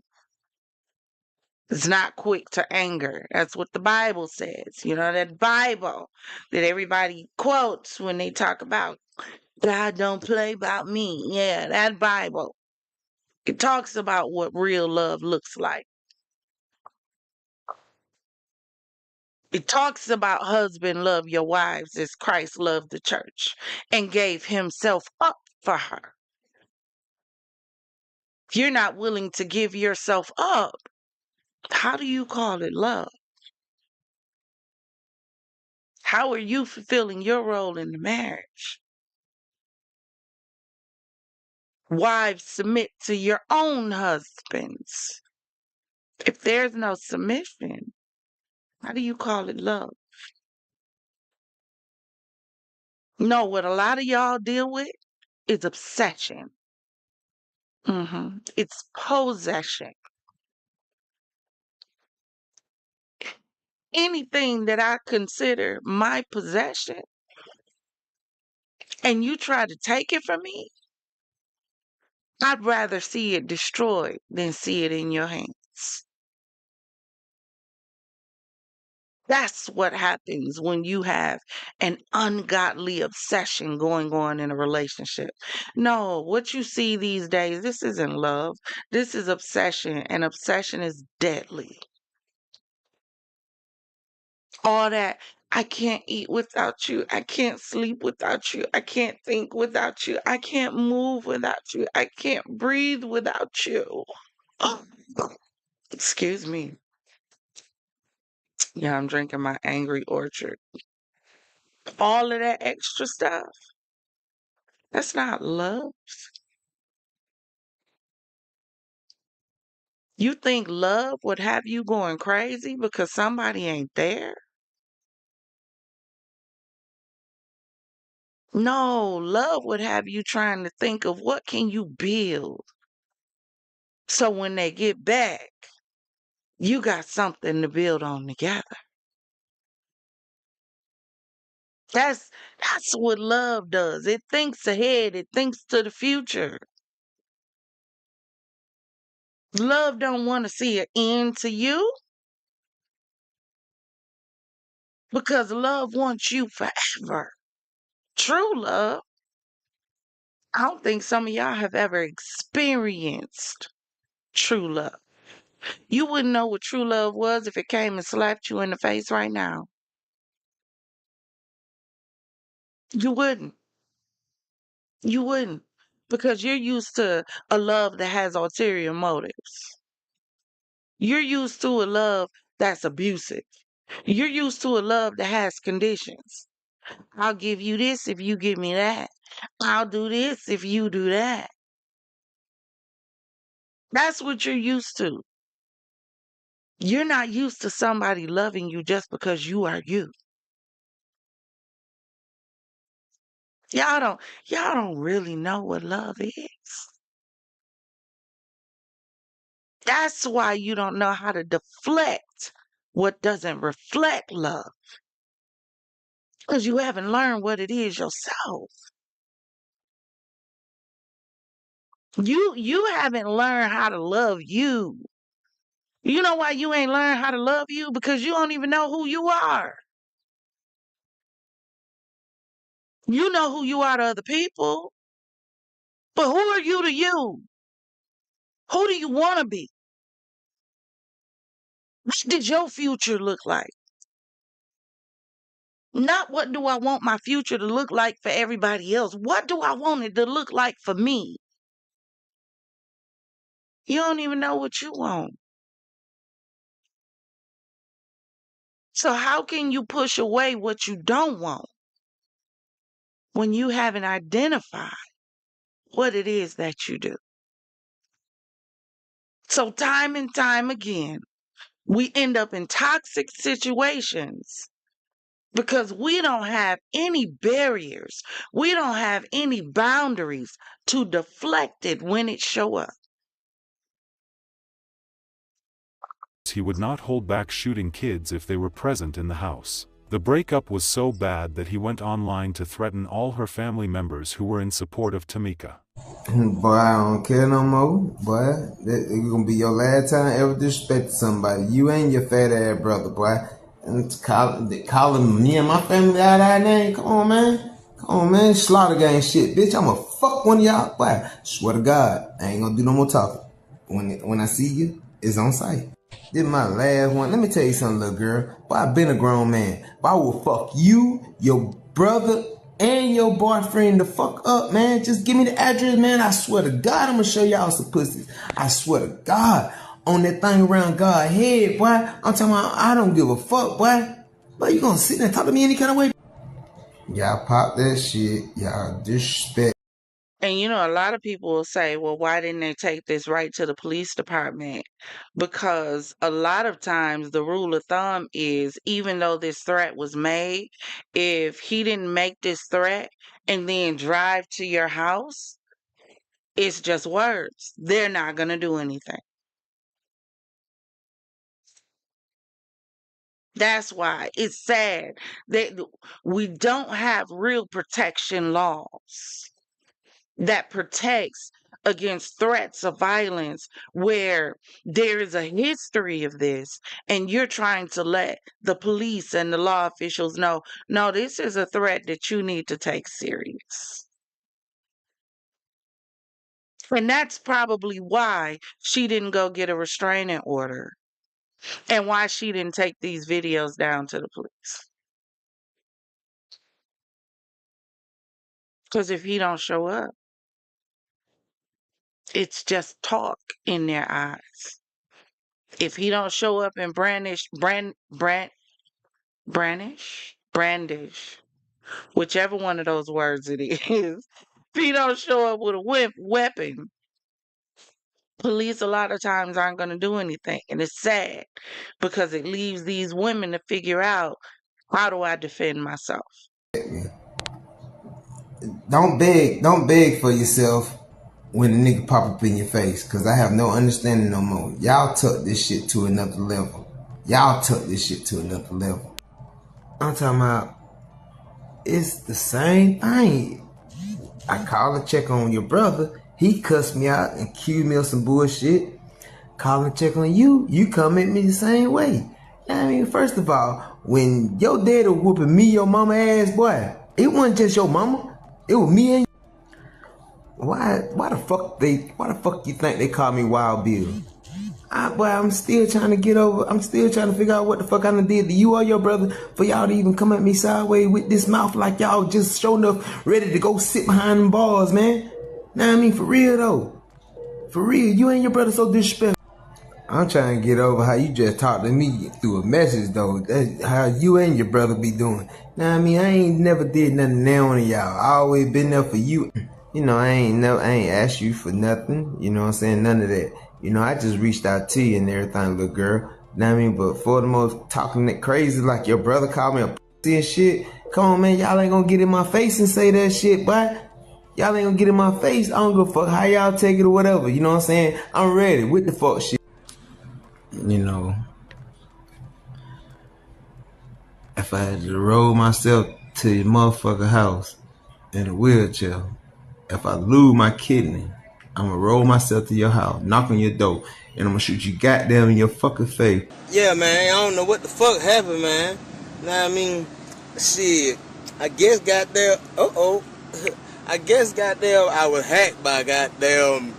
It's not quick to anger. That's what the Bible says. You know, that Bible that everybody quotes when they talk about God don't play about me. Yeah, that Bible. It talks about what real love looks like. It talks about husband love your wives as Christ loved the church and gave himself up for her. If you're not willing to give yourself up, how do you call it love? How are you fulfilling your role in the marriage? Wives, submit to your own husbands. If there's no submission, how do you call it love? No, what a lot of y'all deal with is obsession. It's possession. Anything that I consider my possession and you try to take it from me, I'd rather see it destroyed than see it in your hands. That's what happens when you have an ungodly obsession going on in a relationship. No, what you see these days, this isn't love. This is obsession, and obsession is deadly. All that, I can't eat without you. I can't sleep without you. I can't think without you. I can't move without you. I can't breathe without you. Oh, excuse me. Yeah, I'm drinking my Angry Orchard. All of that extra stuff, that's not love. You think love would have you going crazy because somebody ain't there? No, love would have you trying to think of what can you build. So when they get back, you got something to build on together. That's what love does. It thinks ahead, it thinks to the future. Love don't want to see an end to you because love wants you forever. True love. I don't think some of y'all have ever experienced true love. You wouldn't know what true love was if it came and slapped you in the face right now. You wouldn't. You wouldn't. Because you're used to a love that has ulterior motives. You're used to a love that's abusive. You're used to a love that has conditions. I'll give you this if you give me that. I'll do this if you do that. That's what you're used to. You're not used to somebody loving you just because you are you. Y'all don't really know what love is. That's why you don't know how to deflect what doesn't reflect love. Because you haven't learned what it is yourself. You haven't learned how to love you. You know why you ain't learned how to love you? Because you don't even know who you are. You know who you are to other people. But who are you to you? Who do you want to be? What did your future look like? Not what do I want my future to look like for everybody else. What do I want it to look like for me? You don't even know what you want. So how can you push away what you don't want when you haven't identified what it is that you do? So time and time again, we end up in toxic situations because we don't have any barriers. We don't have any boundaries to deflect it when it show up. He would not hold back shooting kids if they were present in the house. The breakup was so bad that he went online to threaten all her family members who were in support of Tomekia. Boy, I don't care no more. Boy, it's gonna be your last time ever disrespecting somebody. You and your fat ass brother, boy. And calling me and my family out that name. Come on, man. Come on, man. Slaughter gang shit, bitch. I'ma fuck one of y'all. Boy, swear to God, I ain't gonna do no more talking. When I see you, it's on sight. This is my last one. Let me tell you something, little girl. Boy, I've been a grown man. But I will fuck you, your brother, and your boyfriend the fuck up, man. Just give me the address, man. I swear to God, I'm gonna show y'all some pussies. I swear to God. On that thing around God's head, boy. I'm talking about, I don't give a fuck, boy. But you gonna sit there and talk to me any kind of way? Y'all pop that shit. Y'all disrespect. And you know, a lot of people will say, well, why didn't they take this right to the police department? Because a lot of times the rule of thumb is, even though this threat was made, if he didn't make this threat and then drive to your house, it's just words. They're not going to do anything. That's why it's sad that we don't have real protection laws that protects against threats of violence where there is a history of this and you're trying to let the police and the law officials know, no, this is a threat that you need to take serious. And that's probably why she didn't go get a restraining order and why she didn't take these videos down to the police. Because if he don't show up, it's just talk in their eyes. If he don't show up and brandish, whichever one of those words it is, if he don't show up with a weapon, police a lot of times aren't going to do anything. And it's sad because it leaves these women to figure out, how do I defend myself? Don't beg for yourself when a nigga pop up in your face, cause I have no understanding no more. Y'all took this shit to another level. I'm talking about, it's the same thing. I call and check on your brother. He cussed me out and accused me of some bullshit. Call and check on you. You come at me the same way. I mean, first of all, when your dad was whooping me, your mama ass, boy, it wasn't just your mama. It was me and you. Why the fuck you think they call me Wild Bill? I'm still trying to figure out what the fuck I done did to you or your brother for y'all to even come at me sideways with this mouth like y'all just showing up ready to go sit behind them bars, man. Nah, I mean, for real though. For real, you and your brother so disrespectful. I'm trying to get over how you just talked to me through a message though. That's how you and your brother be doing. Nah, I mean, I ain't never did nothing now to y'all. I always been there for you. You know, I ain't asked you for nothing. You know what I'm saying? None of that. You know, I just reached out to you and everything, little girl. Know what I mean? But for the most talking that crazy like your brother called me a pussy and shit. Come on, man. Y'all ain't gonna get in my face and say that shit, boy. Y'all ain't gonna get in my face. I don't give a fuck how y'all take it or whatever. You know what I'm saying? I'm ready with the fuck shit. You know, if I had to roll myself to your motherfucking house in a wheelchair, if I lose my kidney, I'm gonna roll myself to your house, knock on your door, and I'm gonna shoot you goddamn in your fucking face. Yeah, man, I don't know what the fuck happened, man. Now, I mean, shit, I guess goddamn, I guess goddamn I was hacked by goddamn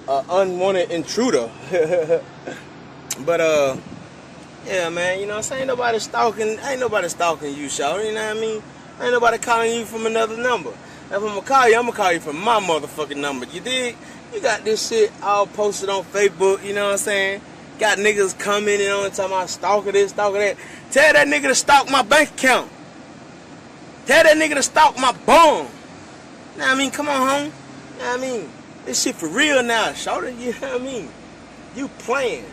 unwanted intruder. But, yeah, man, you know what I'm saying? Ain't nobody stalking you, shawty, you know what I mean? Ain't nobody calling you from another number. If I'm gonna call you from my motherfucking number, you dig? You got this shit all posted on Facebook, you know what I'm saying? Got niggas commenting on it, talking about stalker this, stalker that. Tell that nigga to stalk my bank account. Tell that nigga to stalk my bone. Know what I mean? Come on, home. Know what I mean? This shit for real now, shawty, you know what I mean? You playing,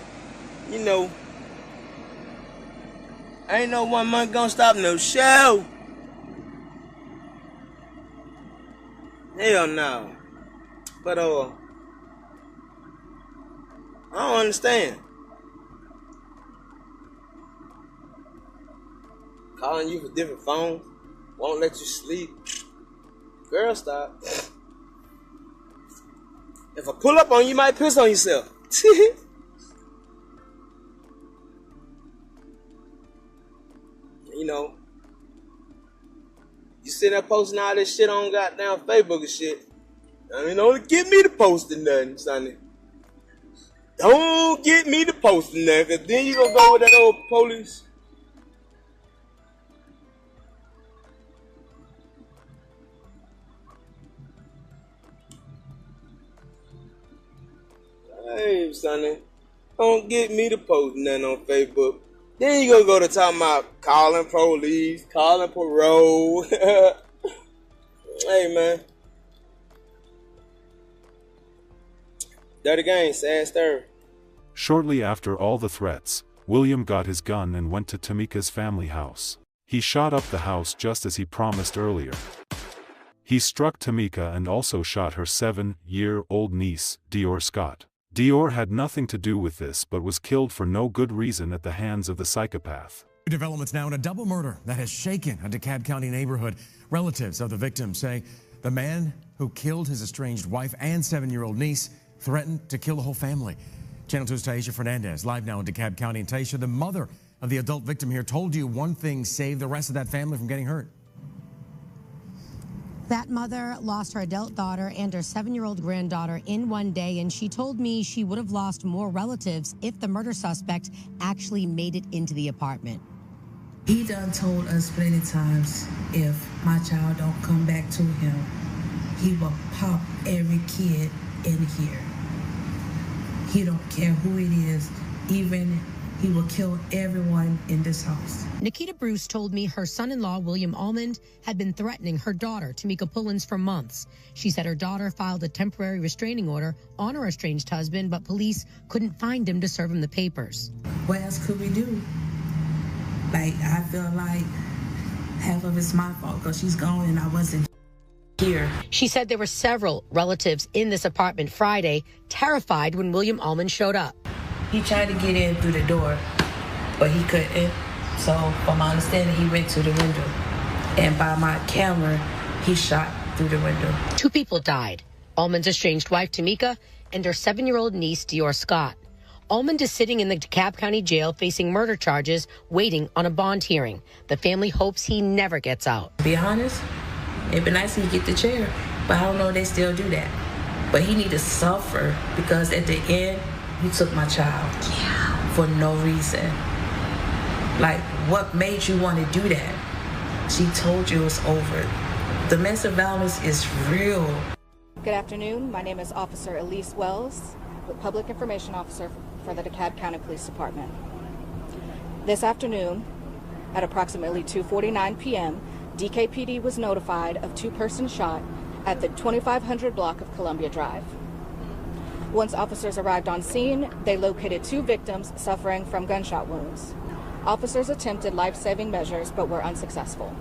you know. Ain't no 1 month gonna stop no show. Hell no. But I don't understand. Calling you for different phones, won't let you sleep. Girl, stop. If I pull up on you, you might piss on yourself. You know, you sitting there posting all this shit on goddamn Facebook and shit. I mean, don't get me to posting nothing, sonny. Don't get me to posting nothing, cause then you gonna go with that old police. Hey, sonny, don't get me to posting nothing on Facebook. Then you gonna go to talking about calling police, calling parole. Hey, man. Dirty game, sad story. Shortly after all the threats, William got his gun and went to Tomeka's family house. He shot up the house just as he promised earlier. He struck Tomeka and also shot her 7-year-old niece, Dior Scott. Dior had nothing to do with this but was killed for no good reason at the hands of the psychopath. Developments now in a double murder that has shaken a DeKalb County neighborhood. Relatives of the victim say the man who killed his estranged wife and 7-year-old niece threatened to kill the whole family. Channel 2's Taisha Fernandez, live now in DeKalb County. And Taisha, the mother of the adult victim here, told you one thing saved the rest of that family from getting hurt. That mother lost her adult daughter and her 7-year-old granddaughter in one day, and she told me she would have lost more relatives if the murder suspect actually made it into the apartment. He done told us plenty times, if my child don't come back to him, he will pop every kid in here. He don't care who it is, even he will kill everyone in this house. Nikita Bruce told me her son-in-law, William Almond, had been threatening her daughter, Tomekia Pullins, for months. She said her daughter filed a temporary restraining order on her estranged husband, but police couldn't find him to serve him the papers. What else could we do? Like, I feel like half of it's my fault because she's gone and I wasn't here. She said there were several relatives in this apartment Friday, terrified when William Almond showed up. He tried to get in through the door, but he couldn't. So, from my understanding, he went to the window. And by my camera, he shot through the window. 2 people died. Almond's estranged wife, Tomekia, and her 7-year-old niece, Dior Scott. Almond is sitting in the DeKalb County jail facing murder charges, waiting on a bond hearing. The family hopes he never gets out. To be honest, it'd be nice if he get the chair, but I don't know if they still do that. But he need to suffer because at the end, you took my child for no reason. Like, what made you want to do that? She told you it was over. Domestic violence is real. Good afternoon. My name is Officer Elise Wells, the Public Information Officer for the DeKalb County Police Department. This afternoon, at approximately 2:49 p.m., DKPD was notified of 2 persons shot at the 2500 block of Columbia Drive. Once officers arrived on scene, they located 2 victims suffering from gunshot wounds. Officers attempted life-saving measures but were unsuccessful.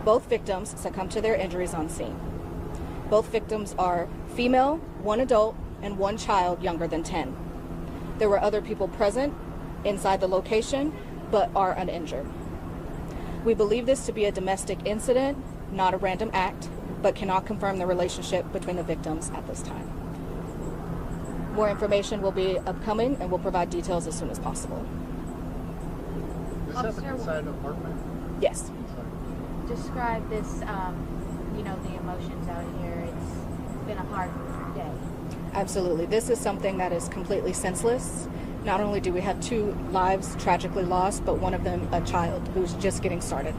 Both victims succumbed to their injuries on scene. Both victims are female, 1 adult, and 1 child younger than 10. There were other people present inside the location, but are uninjured. We believe this to be a domestic incident, not a random act, but cannot confirm the relationship between the victims at this time. More information will be upcoming, and we'll provide details as soon as possible. Is this inside an apartment? Yes. Describe this, the emotions out here. It's been a hard day. Absolutely. This is something that is completely senseless. Not only do we have 2 lives tragically lost, but one of them a child who's just getting started.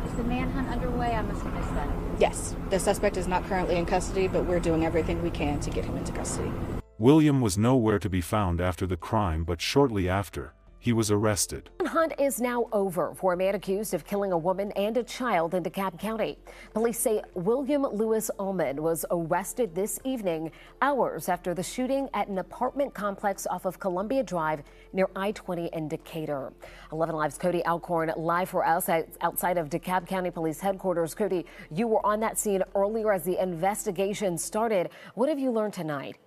Is the manhunt underway? I must have missed that. Yes. The suspect is not currently in custody, but we're doing everything we can to get him into custody. William was nowhere to be found after the crime, but shortly after, he was arrested. The hunt is now over for a man accused of killing a woman and a child in DeKalb County. Police say William Lewis Almond was arrested this evening, hours after the shooting at an apartment complex off of Columbia Drive near I-20 in Decatur. 11 Live's Cody Alcorn live for us outside of DeKalb County Police Headquarters. Cody, you were on that scene earlier as the investigation started. What have you learned tonight?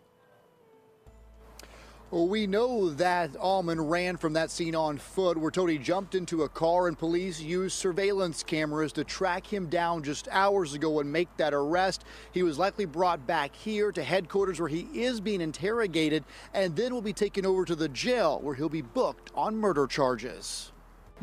Well, we know that Almond ran from that scene on foot. We're told he jumped into a car, and police used surveillance cameras to track him down just hours ago and make that arrest. He was likely brought back here to headquarters where he is being interrogated, and then will be taken over to the jail where he'll be booked on murder charges.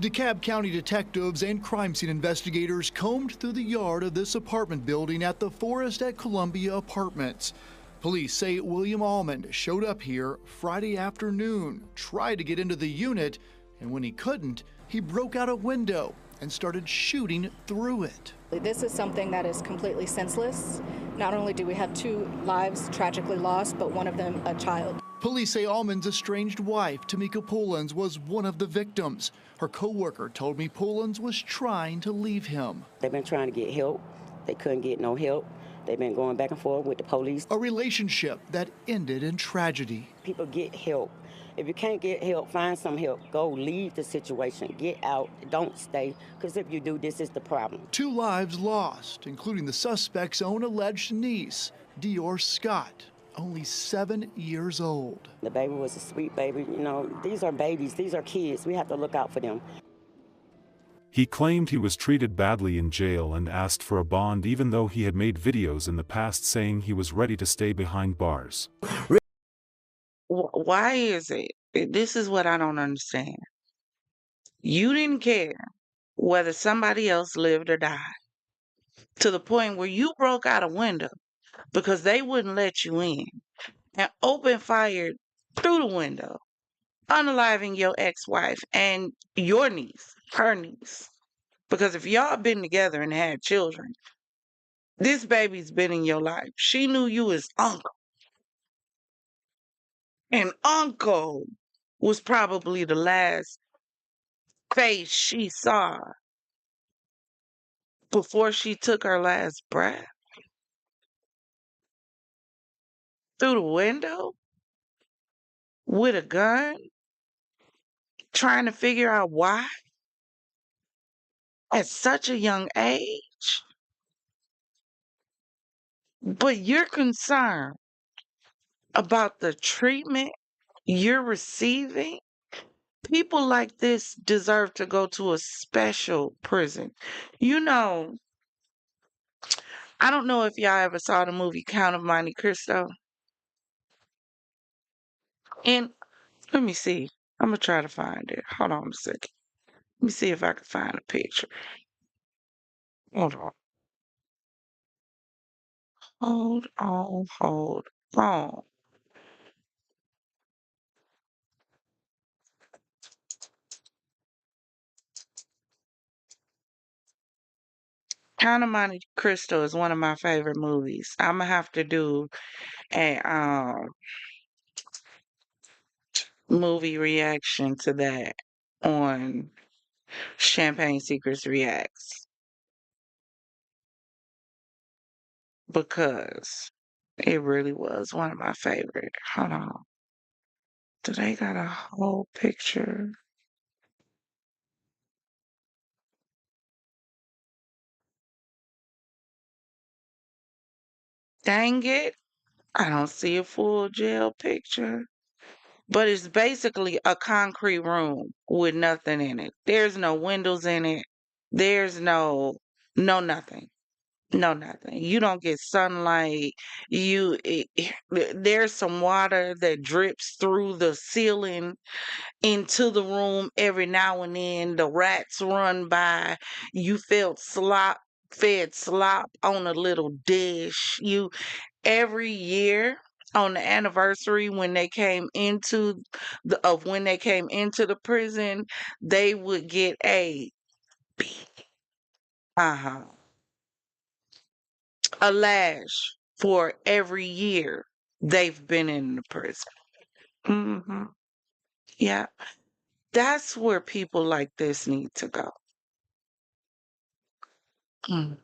DeKalb County detectives and crime scene investigators combed through the yard of this apartment building at the Forest at Columbia Apartments. Police say William Almond showed up here Friday afternoon, tried to get into the unit, and when he couldn't, he broke out a window and started shooting through it. This is something that is completely senseless. Not only do we have 2 lives tragically lost, but one of them a child. Police say Almond's estranged wife, Tomekia Pullins, was one of the victims. Her co-worker told me Pullins was trying to leave him. They've been trying to get help. They couldn't get no help. They've been going back and forth with the police. A relationship that ended in tragedy. People get help. If you can't get help, find some help. Go leave the situation. Get out. Don't stay, because if you do, this is the problem. 2 lives lost, including the suspect's own alleged niece, Dior Scott, only 7 years old. The baby was a sweet baby. These are babies. These are kids. We have to look out for them. He claimed he was treated badly in jail and asked for a bond, even though he had made videos in the past saying he was ready to stay behind bars. Why is it? This is what I don't understand. You didn't care whether somebody else lived or died, to the point where you broke out a window because they wouldn't let you in and opened fire through the window, unaliving your ex-wife and your niece, her niece. Because if y'all been together and had children, this baby's been in your life. She knew you as uncle. And uncle was probably the last face she saw before she took her last breath. Through the window? With a gun? Trying to figure out why? At such a young age? But you're concerned about the treatment you're receiving? People like this deserve to go to a special prison. I don't know if y'all ever saw the movie Count of Monte Cristo. And let me see. I'm going to try to find it. Hold on a second. Let me see if I can find a picture. Hold on. Hold on. Count of Monte Cristo is one of my favorite movies. I'm going to have to do a movie reaction to that on Champagne Secrets Reacts, because it really was one of my favorite. Hold on. Do they got a whole picture? Dang it. I don't see a full jail picture. but it's basically a concrete room with nothing in it. There's no windows in it. There's no nothing. No nothing. You don't get sunlight. There's some water that drips through the ceiling into the room every now and then. The rats run by. You fed slop on a little dish. You every year on the anniversary when they came into the prison, they would get uh-huh a lash for every year they've been in the prison. Hmm. Yeah, that's where people like this need to go. Mm.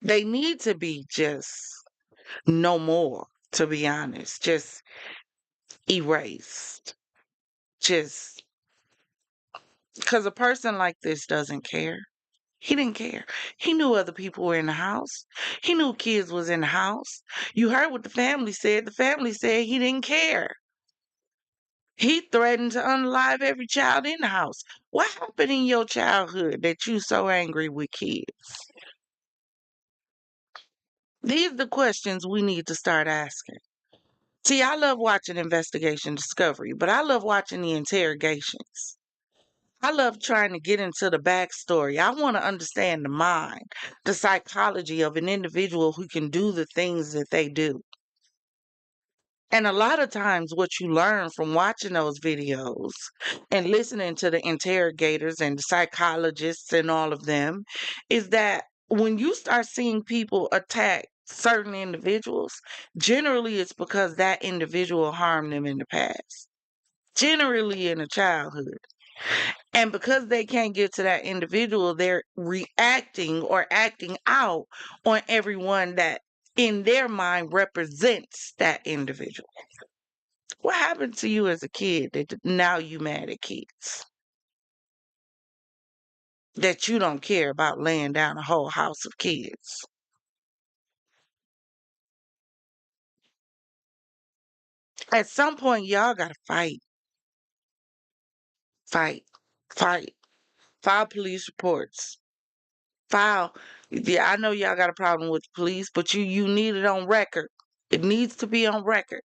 They need to be just no more, to be honest, just erased. Just because a person like this doesn't care. He didn't care. He knew other people were in the house. He knew kids was in the house. You heard what the family said. The family said he didn't care. He threatened to unalive every child in the house. What happened in your childhood that you so angry with kids? These are the questions we need to start asking. See, I love watching Investigation Discovery, but I love watching the interrogations. I love trying to get into the backstory. I want to understand the mind, the psychology of an individual who can do the things that they do. And a lot of times, what you learn from watching those videos and listening to the interrogators and the psychologists and all of them is that when you start seeing people attack certain individuals, generally it's because that individual harmed them in the past, generally in a childhood. And because they can't get to that individual, they're reacting or acting out on everyone that in their mind represents that individual. What happened to you as a kid that now you mad at kids? That you don't care about laying down a whole house of kids? At some point, y'all gotta fight. Fight. Fight. File police reports. File. Yeah, I know y'all got a problem with the police, but you need it on record. It needs to be on record.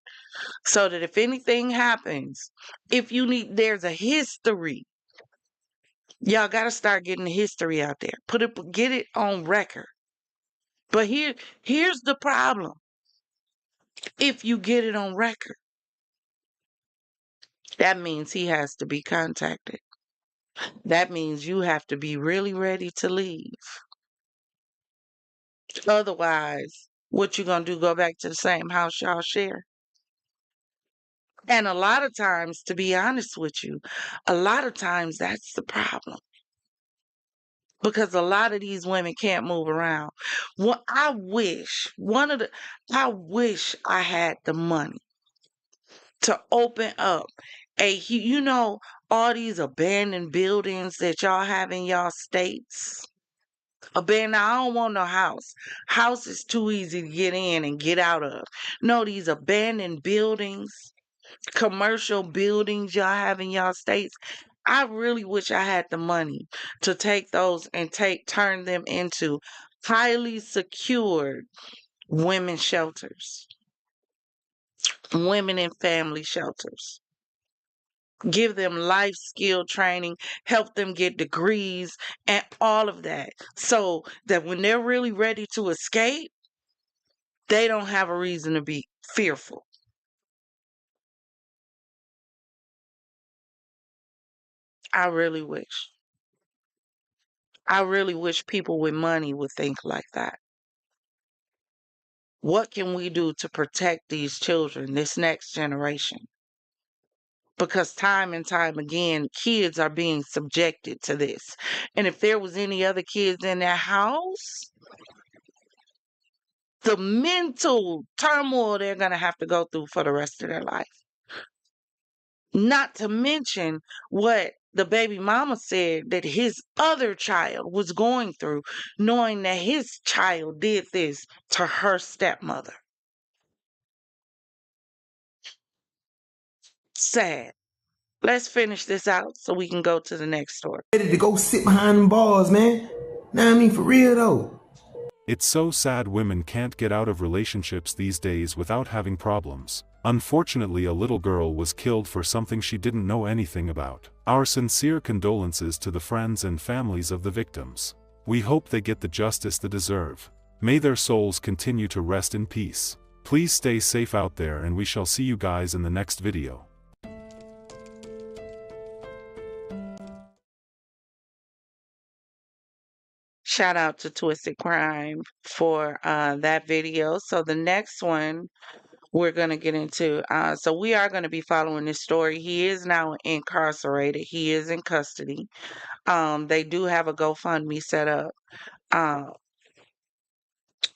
So that if anything happens, if you need, there's a history. Y'all got to start getting the history out there. Get it on record. But here's the problem. If you get it on record, that means he has to be contacted. That means you have to be really ready to leave. Otherwise, what you gonna do? Go back to the same house y'all share? And a lot of times, to be honest with you, a lot of times that's the problem. Because a lot of these women can't move around. I wish I had the money to open up all these abandoned buildings that y'all have in y'all states. Abandoned, I don't want no house. House is too easy to get in and get out of. No, these abandoned buildings, commercial buildings y'all have in y'all states. I really wish I had the money to take those and turn them into highly secured women shelters, women and family shelters. Give them life skill training, help them get degrees and all of that so that when they're really ready to escape, they don't have a reason to be fearful. I really wish. I really wish people with money would think like that. What can we do to protect these children, this next generation? Because time and time again, kids are being subjected to this. And if there was any other kids in that house, the mental turmoil they're going to have to go through for the rest of their life. Not to mention what the baby mama said that his other child was going through, knowing that his child did this to her stepmother. Sad. Let's finish this out so we can go to the next story. Ready to go sit behind them bars, man. Nah, I mean, for real though. It's so sad women can't get out of relationships these days without having problems. Unfortunately, a little girl was killed for something she didn't know anything about. Our sincere condolences to the friends and families of the victims. We hope they get the justice they deserve. May their souls continue to rest in peace. Please stay safe out there, and we shall see you guys in the next video. Shout out to Twisted Crime for that video. So the next one we're going to get into, so we are going to be following this story. He is now incarcerated. He is in custody. They do have a GoFundMe set up.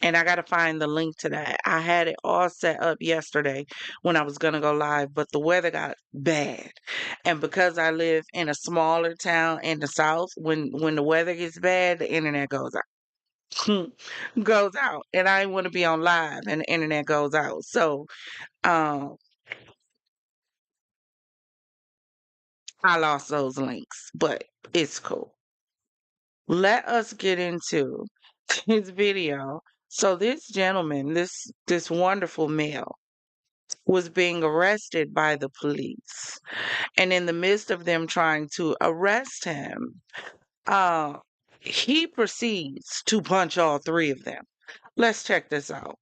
And I got to find the link to that. I had it all set up yesterday when I was going to go live, but the weather got bad. And because I live in a smaller town in the South, when the weather gets bad, the internet goes out. Goes out. And I want to be on live and the internet goes out. So, I lost those links, but it's cool. Let us get into his video. So this gentleman, this wonderful male, was being arrested by the police. And in the midst of them trying to arrest him, he proceeds to punch all three of them. Let's check this out.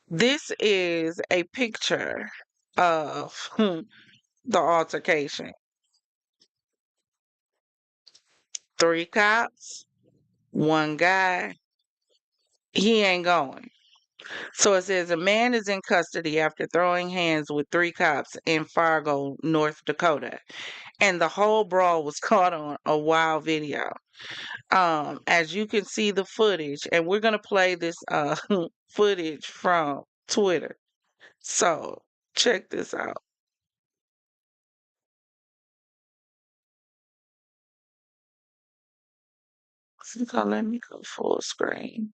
This is a picture of the altercation. 3 cops, 1 guy. He ain't going. So it says a man is in custody after throwing hands with 3 cops in Fargo, North Dakota. And the whole brawl was caught on a wild video. As you can see the footage, and we're gonna play this footage from Twitter. So check this out. So let me go full screen.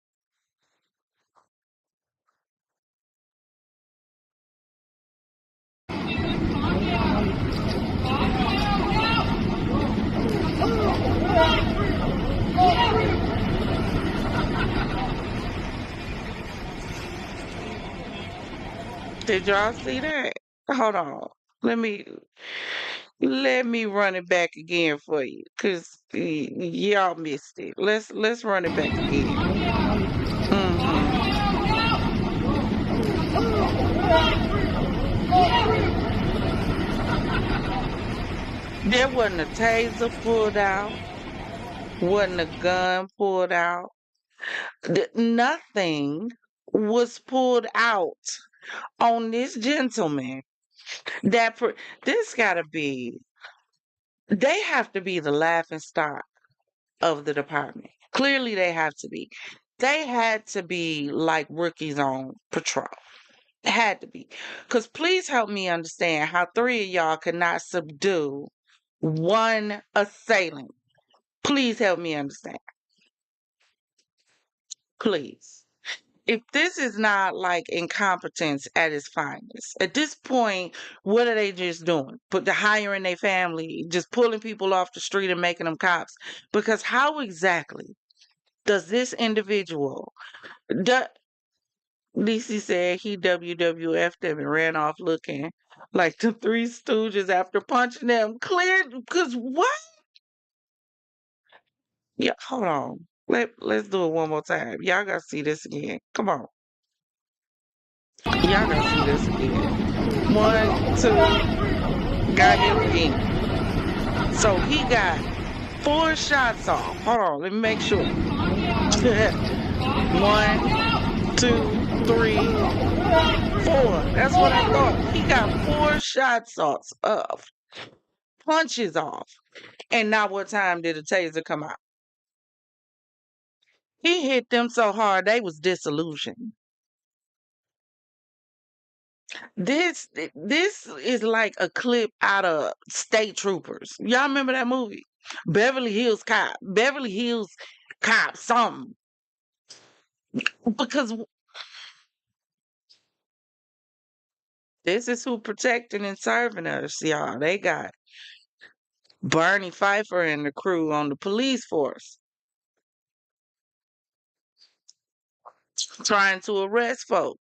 Did y'all see that? Hold on. Let me run it back again for you, cause y'all missed it. Let's run it back again. There wasn't a taser pulled out, wasn't a gun pulled out. Nothing was pulled out on this gentleman. This gotta be. They have to be the laughing stock of the department. Clearly, they have to be. They had to be like rookies on patrol. Had to be. Because please help me understand how 3 of y'all could not subdue 1 assailant. Please help me understand. Please. If this is not like incompetence at its finest, at this point, what are they just doing? Hiring their family, just pulling people off the street and making them cops? Because how exactly does this individual, DC said he WWF'd them and ran off looking like the 3 Stooges after punching them. Clear, because what? Yeah, hold on. Let's do it one more time. Y'all gotta see this again. Come on. Y'all gotta see this again. 1, 2, got him again. So he got 4 shots off. Hold on, let me make sure. 1, 2, 3, 4. That's what I thought. He got 4 shots off. Punches off. And now what time did the taser come out? He hit them so hard they was disillusioned. This is like a clip out of State Troopers. Y'all remember that movie? Beverly Hills Cop, something. Because This is who protecting and serving us, y'all. They got Bernie Pfeiffer and the crew on the police force trying to arrest folk.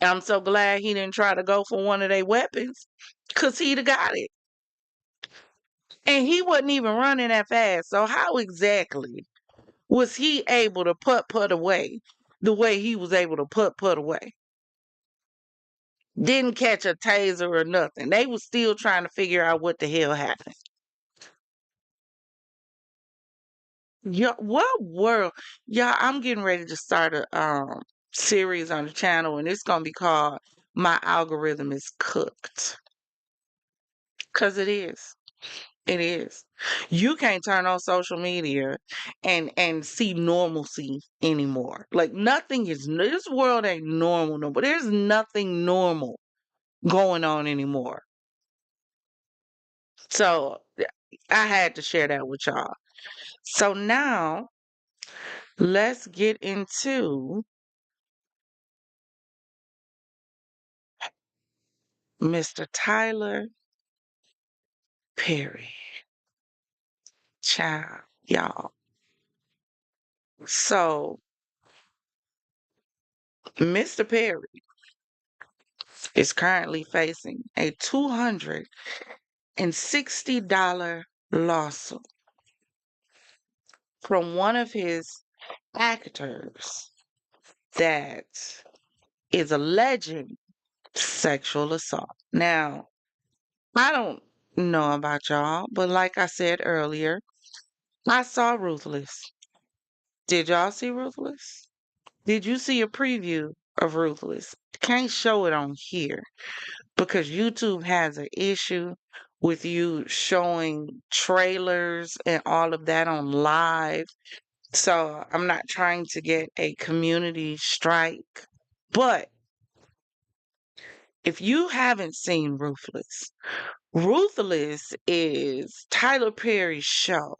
I'm so glad he didn't try to go for one of their weapons, because he'd have got it. And he wasn't even running that fast. So how exactly was he able to put away the way he was able to put away? Didn't catch a taser or nothing. They was still trying to figure out what the hell happened. What world? Yeah, I'm getting ready to start a series on the channel, and it's gonna be called "My Algorithm is Cooked." Cause it is. It is. You can't turn on social media and see normalcy anymore. Like nothing is. This world ain't normal no, but there's nothing normal going on anymore. So I had to share that with y'all. So now let's get into Mr. Tyler Perry. Child, y'all. So Mr. Perry is currently facing a $260 lawsuit from one of his actors that is alleging sexual assault. Now, I don't know about y'all, but like I said earlier, I saw Ruthless. Did y'all see Ruthless? Did you see a preview of Ruthless? Can't show it on here because YouTube has an issue with you showing trailers and all of that on live. So I'm not trying to get a community strike. But if you haven't seen Ruthless, Ruthless is Tyler Perry's show,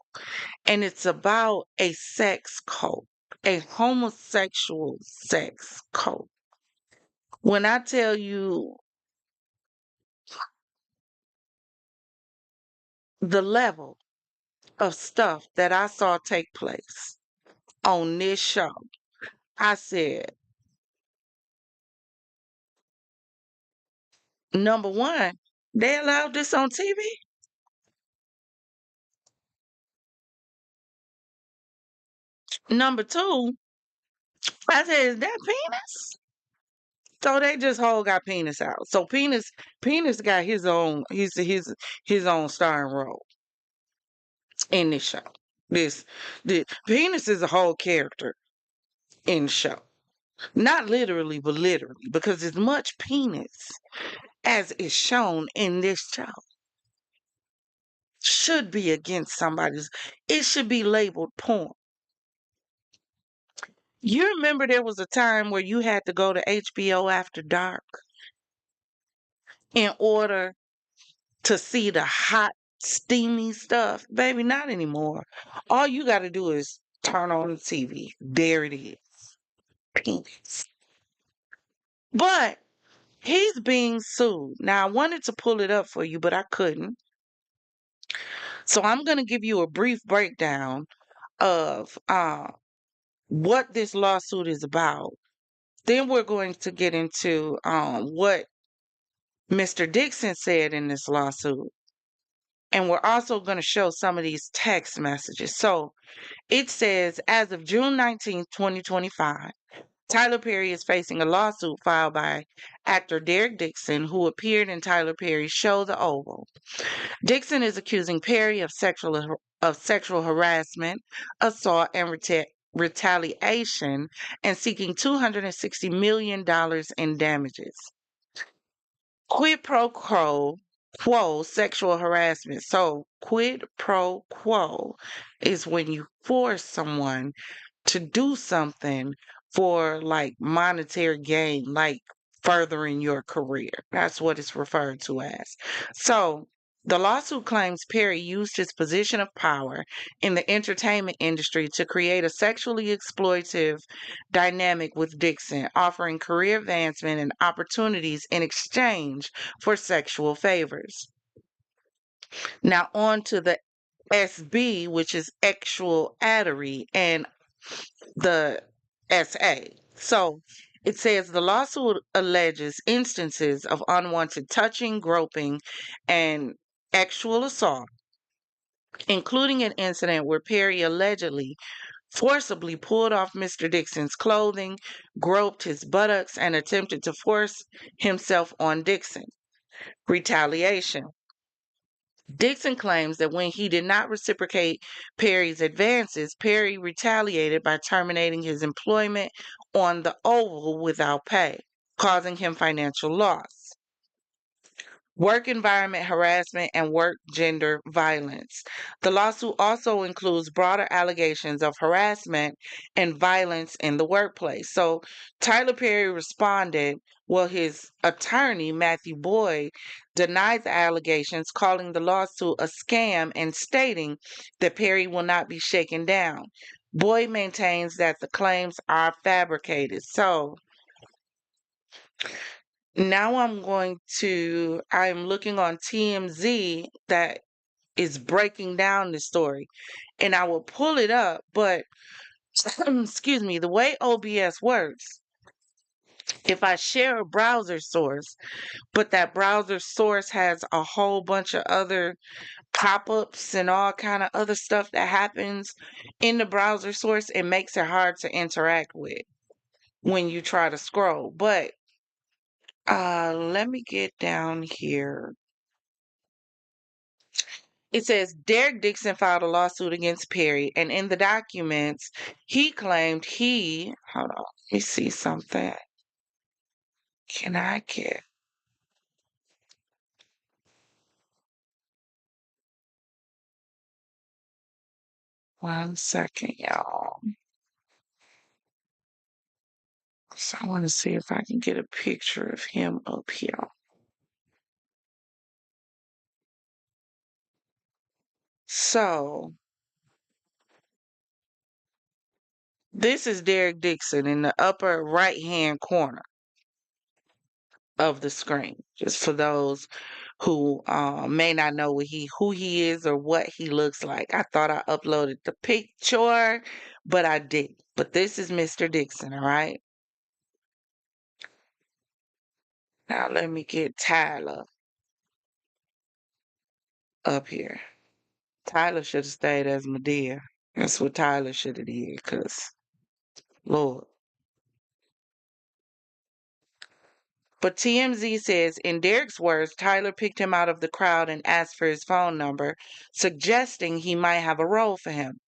and it's about a sex cult, a homosexual sex cult. When I tell you the level of stuff that I saw take place on this show, I said, number one, they allowed this on TV. Number two, I said, is that penis? So they just whole got penis out. So penis got his own starring role in this show. The penis is a whole character in the show. Not literally, but literally, because as much penis as is shown in this show should be against somebody's. It should be labeled porn. You remember there was a time where you had to go to HBO after dark in order to see the hot, steamy stuff? Baby, not anymore. All you got to do is turn on the TV. There it is. Penis. But he's being sued. Now, I wanted to pull it up for you, but I couldn't. So I'm going to give you a brief breakdown of what this lawsuit is about. Then we're going to get into what Mr. Dixon said in this lawsuit. And we're also going to show some of these text messages. So it says, as of June 19th, 2025, Tyler Perry is facing a lawsuit filed by actor Derek Dixon, who appeared in Tyler Perry's show The Oval. Dixon is accusing Perry of sexual harassment, assault, and retaliation, and seeking $260 million in damages. Quid pro quo sexual harassment. So quid pro quo is when you force someone to do something for like monetary gain, like furthering your career. That's what it's referred to as. So The lawsuit claims Perry used his position of power in the entertainment industry to create a sexually exploitative dynamic with Dixon, offering career advancement and opportunities in exchange for sexual favors. Now, on to the SB, which is sexual addery, and the SA. So it says the lawsuit alleges instances of unwanted touching, groping, and sexual assault, including an incident where Perry allegedly forcibly pulled off Mr. Dixon's clothing, groped his buttocks, and attempted to force himself on Dixon. Retaliation. Dixon claims that when he did not reciprocate Perry's advances, Perry retaliated by terminating his employment on the Oval without pay, causing him financial loss. Work environment harassment and work gender violence. The lawsuit also includes broader allegations of harassment and violence in the workplace. So Tyler Perry responded, well, his attorney, Matthew Boyd, denied the allegations, calling the lawsuit a scam and stating that Perry will not be shaken down. Boyd maintains that the claims are fabricated. So now I'm looking on TMZ that is breaking down the story, and I will pull it up, but excuse me, the way OBS works, if I share a browser source, but that browser source has a whole bunch of other pop-ups and all kind of other stuff that happens in the browser source, it makes it hard to interact with when you try to scroll. But let me get down here. It says Derek Dixon filed a lawsuit against Perry, and in the documents, he claimed hold on, let me see something. Can I get 1 second, y'all? So I want to see if I can get a picture of him up here. So this is Derek Dixon in the upper right-hand corner of the screen, just for those who may not know who he is or what he looks like. I thought I uploaded the picture, but I didn't. But this is Mr. Dixon, all right? Now let me get Tyler up here. Tyler should have stayed as Medea. That's what Tyler should have did, because, Lord. But TMZ says, in Derek's words, Tyler picked him out of the crowd and asked for his phone number, suggesting he might have a role for him.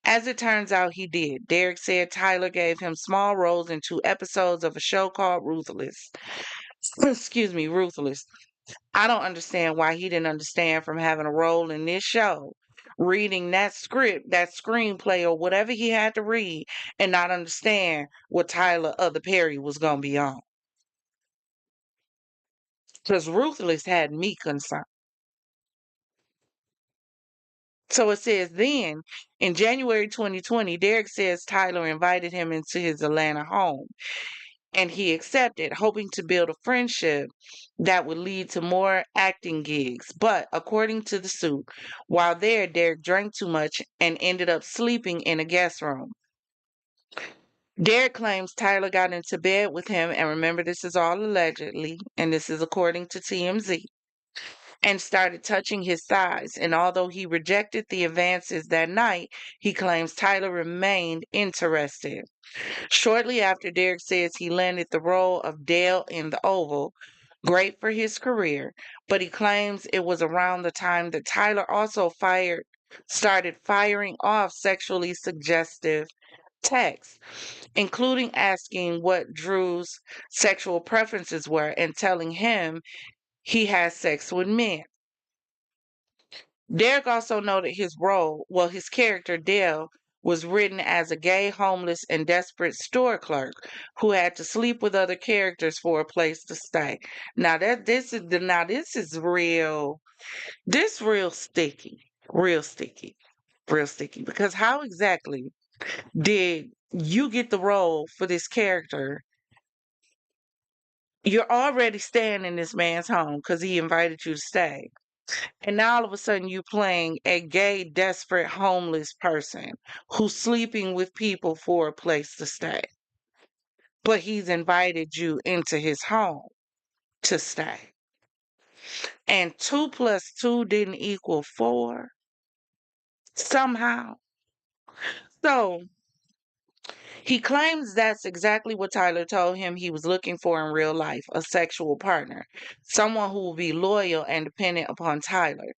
As it turns out, he did. Derek said Tyler gave him small roles in 2 episodes of a show called Ruthless. Excuse me, Ruthless. I don't understand why he didn't understand from having a role in this show, reading that script, that screenplay, or whatever he had to read, and not understand what Tyler Other Perry was going to be on. Because Ruthless had me concerned. So it says then, in January 2020, Derek says Tyler invited him into his Atlanta home, and he accepted, hoping to build a friendship that would lead to more acting gigs. But according to the suit, while there, Derek drank too much and ended up sleeping in a guest room. Derek claims Tyler got into bed with him, and remember, this is all allegedly, and this is according to TMZ, and started touching his thighs. And although he rejected the advances that night, he claims Tyler remained interested. Shortly after, Derek says he landed the role of Dale in The Oval, great for his career, but he claims it was around the time that Tyler also started firing off sexually suggestive texts, including asking what Drew's sexual preferences were and telling him he has sex with men. Derek also noted his character, Dale, was written as a gay, homeless, and desperate store clerk who had to sleep with other characters for a place to stay. Now this is real. This real sticky, real sticky, real sticky. Because how exactly did you get the role for this character? You're already staying in this man's home because he invited you to stay. And now all of a sudden you playing a gay, desperate, homeless person who's sleeping with people for a place to stay. But he's invited you into his home to stay. And 2 plus 2 didn't equal 4 somehow. So he claims that's exactly what Tyler told him he was looking for in real life, a sexual partner, someone who will be loyal and dependent upon Tyler.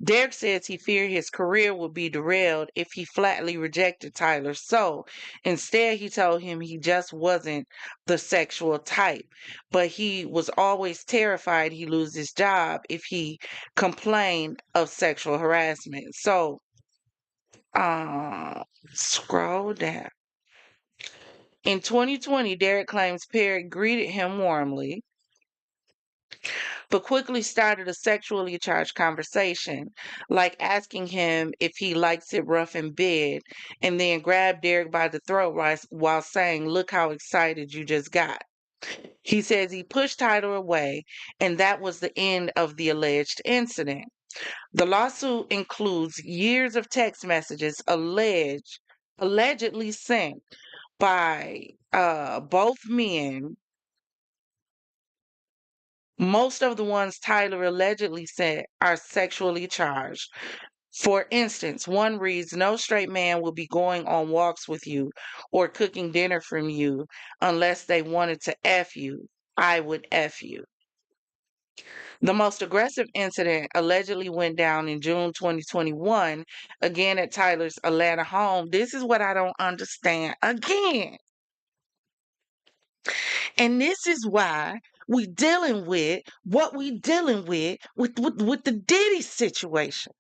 Derek says he feared his career would be derailed if he flatly rejected Tyler. So instead, he told him he just wasn't the sexual type, but he was always terrified he'd lose his job if he complained of sexual harassment. So, scroll down. In 2020, Derek claims Perry greeted him warmly, but quickly started a sexually charged conversation, like asking him if he likes it rough in bed, and then grabbed Derek by the throat while saying, "Look how excited you just got." He says he pushed Tyler away, and that was the end of the alleged incident. The lawsuit includes years of text messages allegedly sent by both men. Most of the ones Tyler allegedly sent are sexually charged. For instance, one reads, "No straight man will be going on walks with you or cooking dinner from you unless they wanted to F you. I would F you." The most aggressive incident allegedly went down in June 2021, again at Tyler's Atlanta home. This is what I don't understand again. And this is why we dealing with what we dealing with the Diddy situation.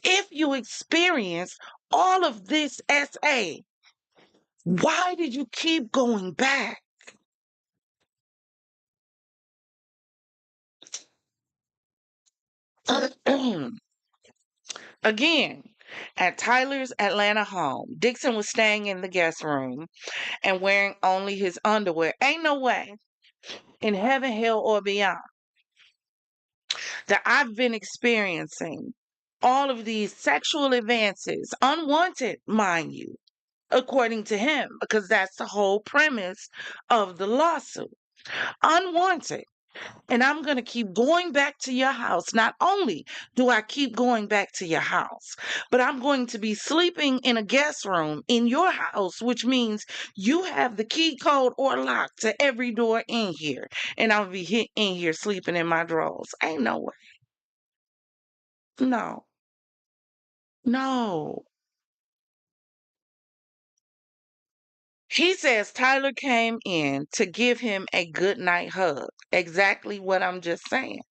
If you experience all of this SA, why did you keep going back? Again, at Tyler's Atlanta home, Dixon was staying in the guest room and wearing only his underwear. Ain't no way in heaven, hell, or beyond that I've been experiencing all of these sexual advances, unwanted, mind you, according to him, because that's the whole premise of the lawsuit. Unwanted. And I'm going to keep going back to your house. Not only do I keep going back to your house, but I'm going to be sleeping in a guest room in your house, which means you have the key code or lock to every door in here. And I'll be in here sleeping in my drawers. Ain't no way. No. No. He says Tyler came in to give him a good night hug. Exactly what I'm just saying.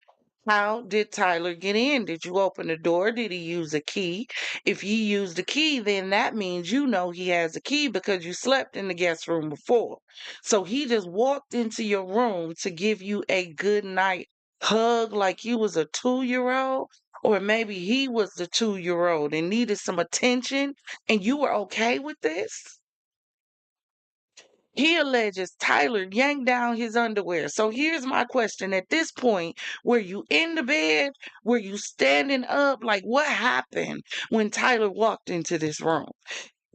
How did Tyler get in? Did you open the door? Did he use a key? If he used a key, then that means you know he has a key because you slept in the guest room before. So he just walked into your room to give you a good night hug like you was a 2-year-old. Or maybe he was the 2-year-old and needed some attention and you were okay with this? He alleges Tyler yanked down his underwear. So here's my question. At this point, were you in the bed? Were you standing up? Like, what happened when Tyler walked into this room?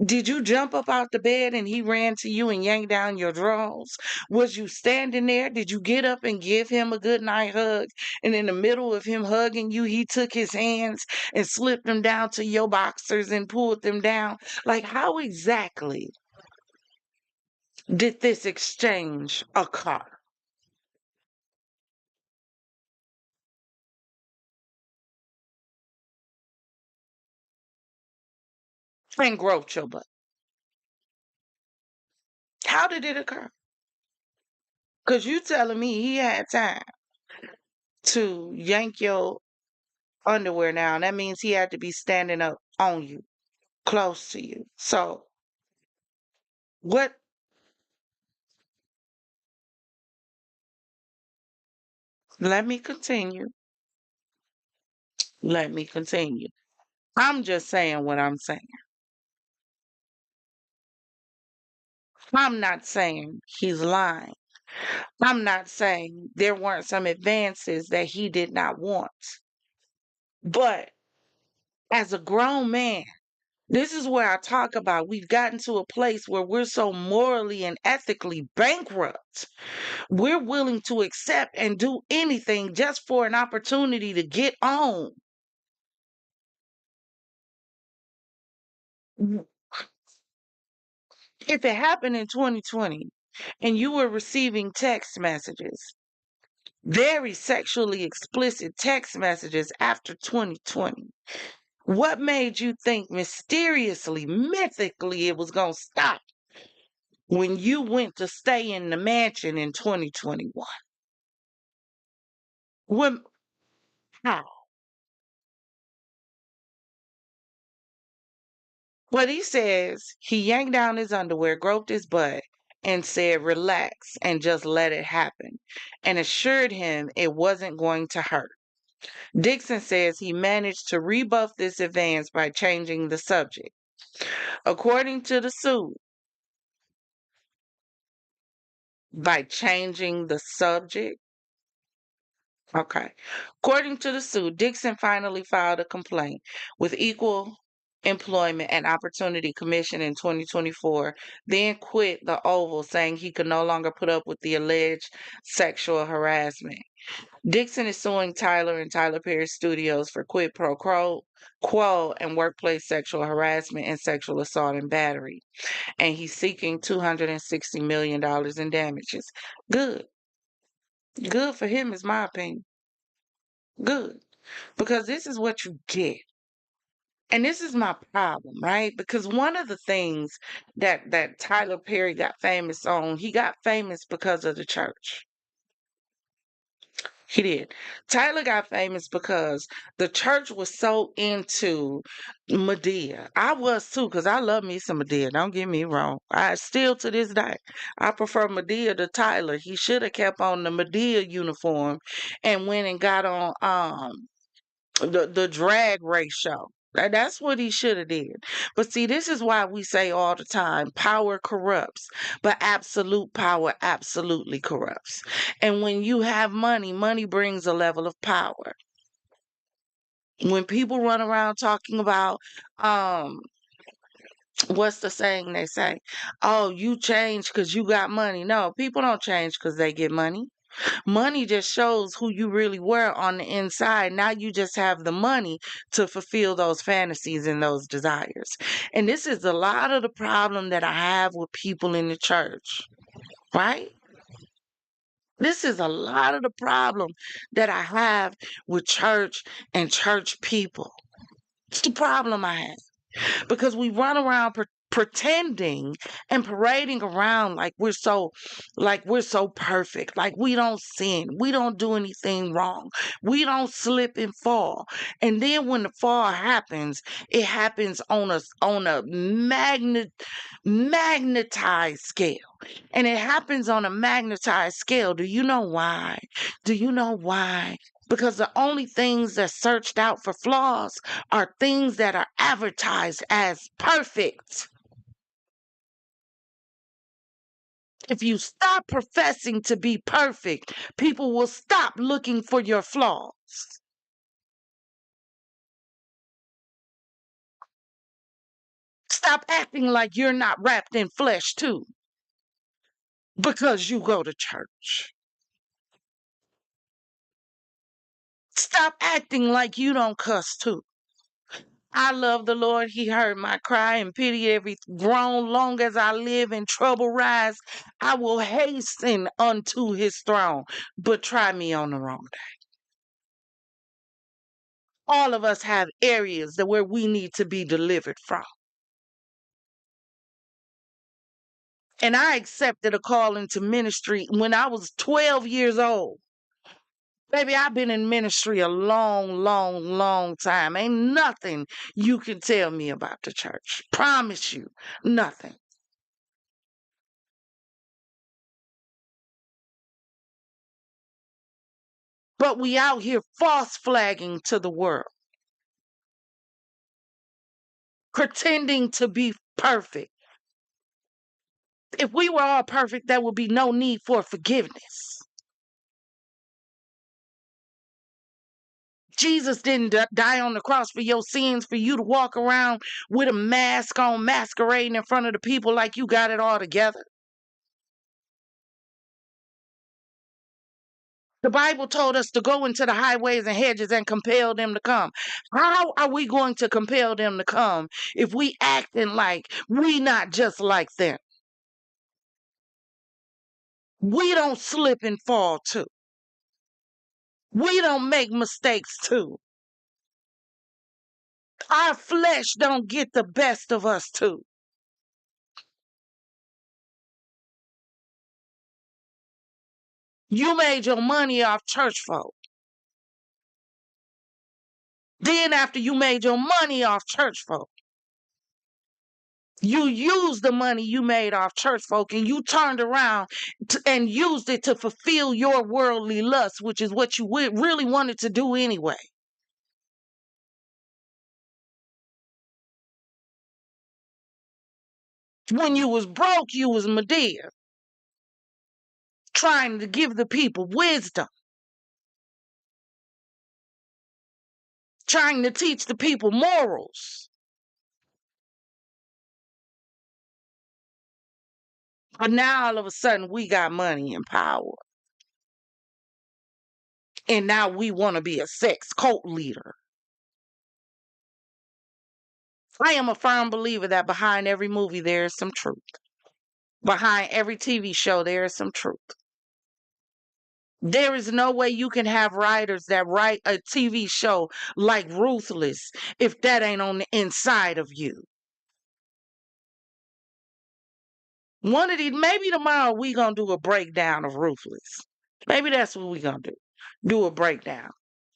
Did you jump up out the bed and he ran to you and yanked down your drawers? Was you standing there? Did you get up and give him a good night hug? And in the middle of him hugging you, he took his hands and slipped them down to your boxers and pulled them down? Like, how exactly did this exchange occur? And grow your butt. How did it occur? Because you telling me he had time to yank your underwear down. That means he had to be standing up on you. close to you. So, what? Let me continue. Let me continue. I'm just saying what I'm saying. I'm not saying he's lying. I'm not saying there weren't some advances that he did not want. But as a grown man, this is where I talk about we've gotten to a place where we're so morally and ethically bankrupt. We're willing to accept and do anything just for an opportunity to get on. If it happened in 2020 and you were receiving text messages, very sexually explicit text messages after 2020, what made you think mysteriously, mythically it was going to stop when you went to stay in the mansion in 2021? When, how? What he says, he yanked down his underwear, groped his butt, and said, relax and just let it happen, and assured him it wasn't going to hurt. Dixon says he managed to rebuff this advance by changing the subject. According to the suit, by changing the subject, okay. According to the suit, Dixon finally filed a complaint with Equal Employment and Opportunity Commission in 2024, then quit the Oval, saying he could no longer put up with the alleged sexual harassment. Dixon is suing Tyler and Tyler Perry Studios for quid pro quo and workplace sexual harassment and sexual assault and battery. And he's seeking $260 million in damages. Good. Good for him is my opinion. Good. Because this is what you get. And this is my problem, right? Because one of the things that Tyler Perry got famous on, he got famous because of the church. He did. Tyler got famous because the church was so into Medea. I was too, because I love me some Medea. Don't get me wrong. I still to this day, I prefer Medea to Tyler. He should have kept on the Medea uniform and went and got on the drag race show. That's what he should have did. But see, this is why we say all the time, power corrupts, but absolute power absolutely corrupts. And when you have money, money brings a level of power. When people run around talking about, what's the saying they say? Oh, you change because you got money. No, people don't change because they get money. Money just shows who you really were on the inside. Now you just have the money to fulfill those fantasies and those desires. And this is a lot of the problem that I have with people in the church, right? This is a lot of the problem that I have with church and church people. It's the problem I have. Because we run around pretending and parading around like we're so perfect, like we don't sin, we don't do anything wrong, we don't slip and fall. And then when the fall happens, it happens on a magnetized scale. And it happens on a magnetized scale. Do you know why? Do you know why? Because the only things that searched out for flaws are things that are advertised as perfect. If you stop professing to be perfect, people will stop looking for your flaws. Stop acting like you're not wrapped in flesh too, because you go to church. Stop acting like you don't cuss too. I love the Lord. He heard my cry and pity every groan. Long as I live and trouble rise, I will hasten unto his throne. But try me on the wrong day. All of us have areas that where we need to be delivered from. And I accepted a call into ministry when I was 12 years old. Baby, I've been in ministry a long time. Ain't nothing you can tell me about the church. Promise you, nothing. But we out here false flagging to the world, pretending to be perfect. If we were all perfect, there would be no need for forgiveness. Jesus didn't die on the cross for your sins, for you to walk around with a mask on, masquerading in front of the people like you got it all together. The Bible told us to go into the highways and hedges and compel them to come. How are we going to compel them to come if we acting like we not just like them? We don't slip and fall too. We don't make mistakes too. Our flesh don't get the best of us too. You made your money off church folk. Then after you made your money off church folk, you used the money you made off church folk and you turned around and used it to fulfill your worldly lust, which is what you really wanted to do anyway. When you was broke, you was Medea, trying to give the people wisdom, trying to teach the people morals. But now all of a sudden we got money and power. And now we want to be a sex cult leader. I am a firm believer that behind every movie there is some truth. Behind every TV show there is some truth. There is no way you can have writers that write a TV show like Ruthless if that ain't on the inside of you. One of these, maybe tomorrow we gonna do a breakdown of Ruthless. Maybe that's what we gonna do. Do a breakdown.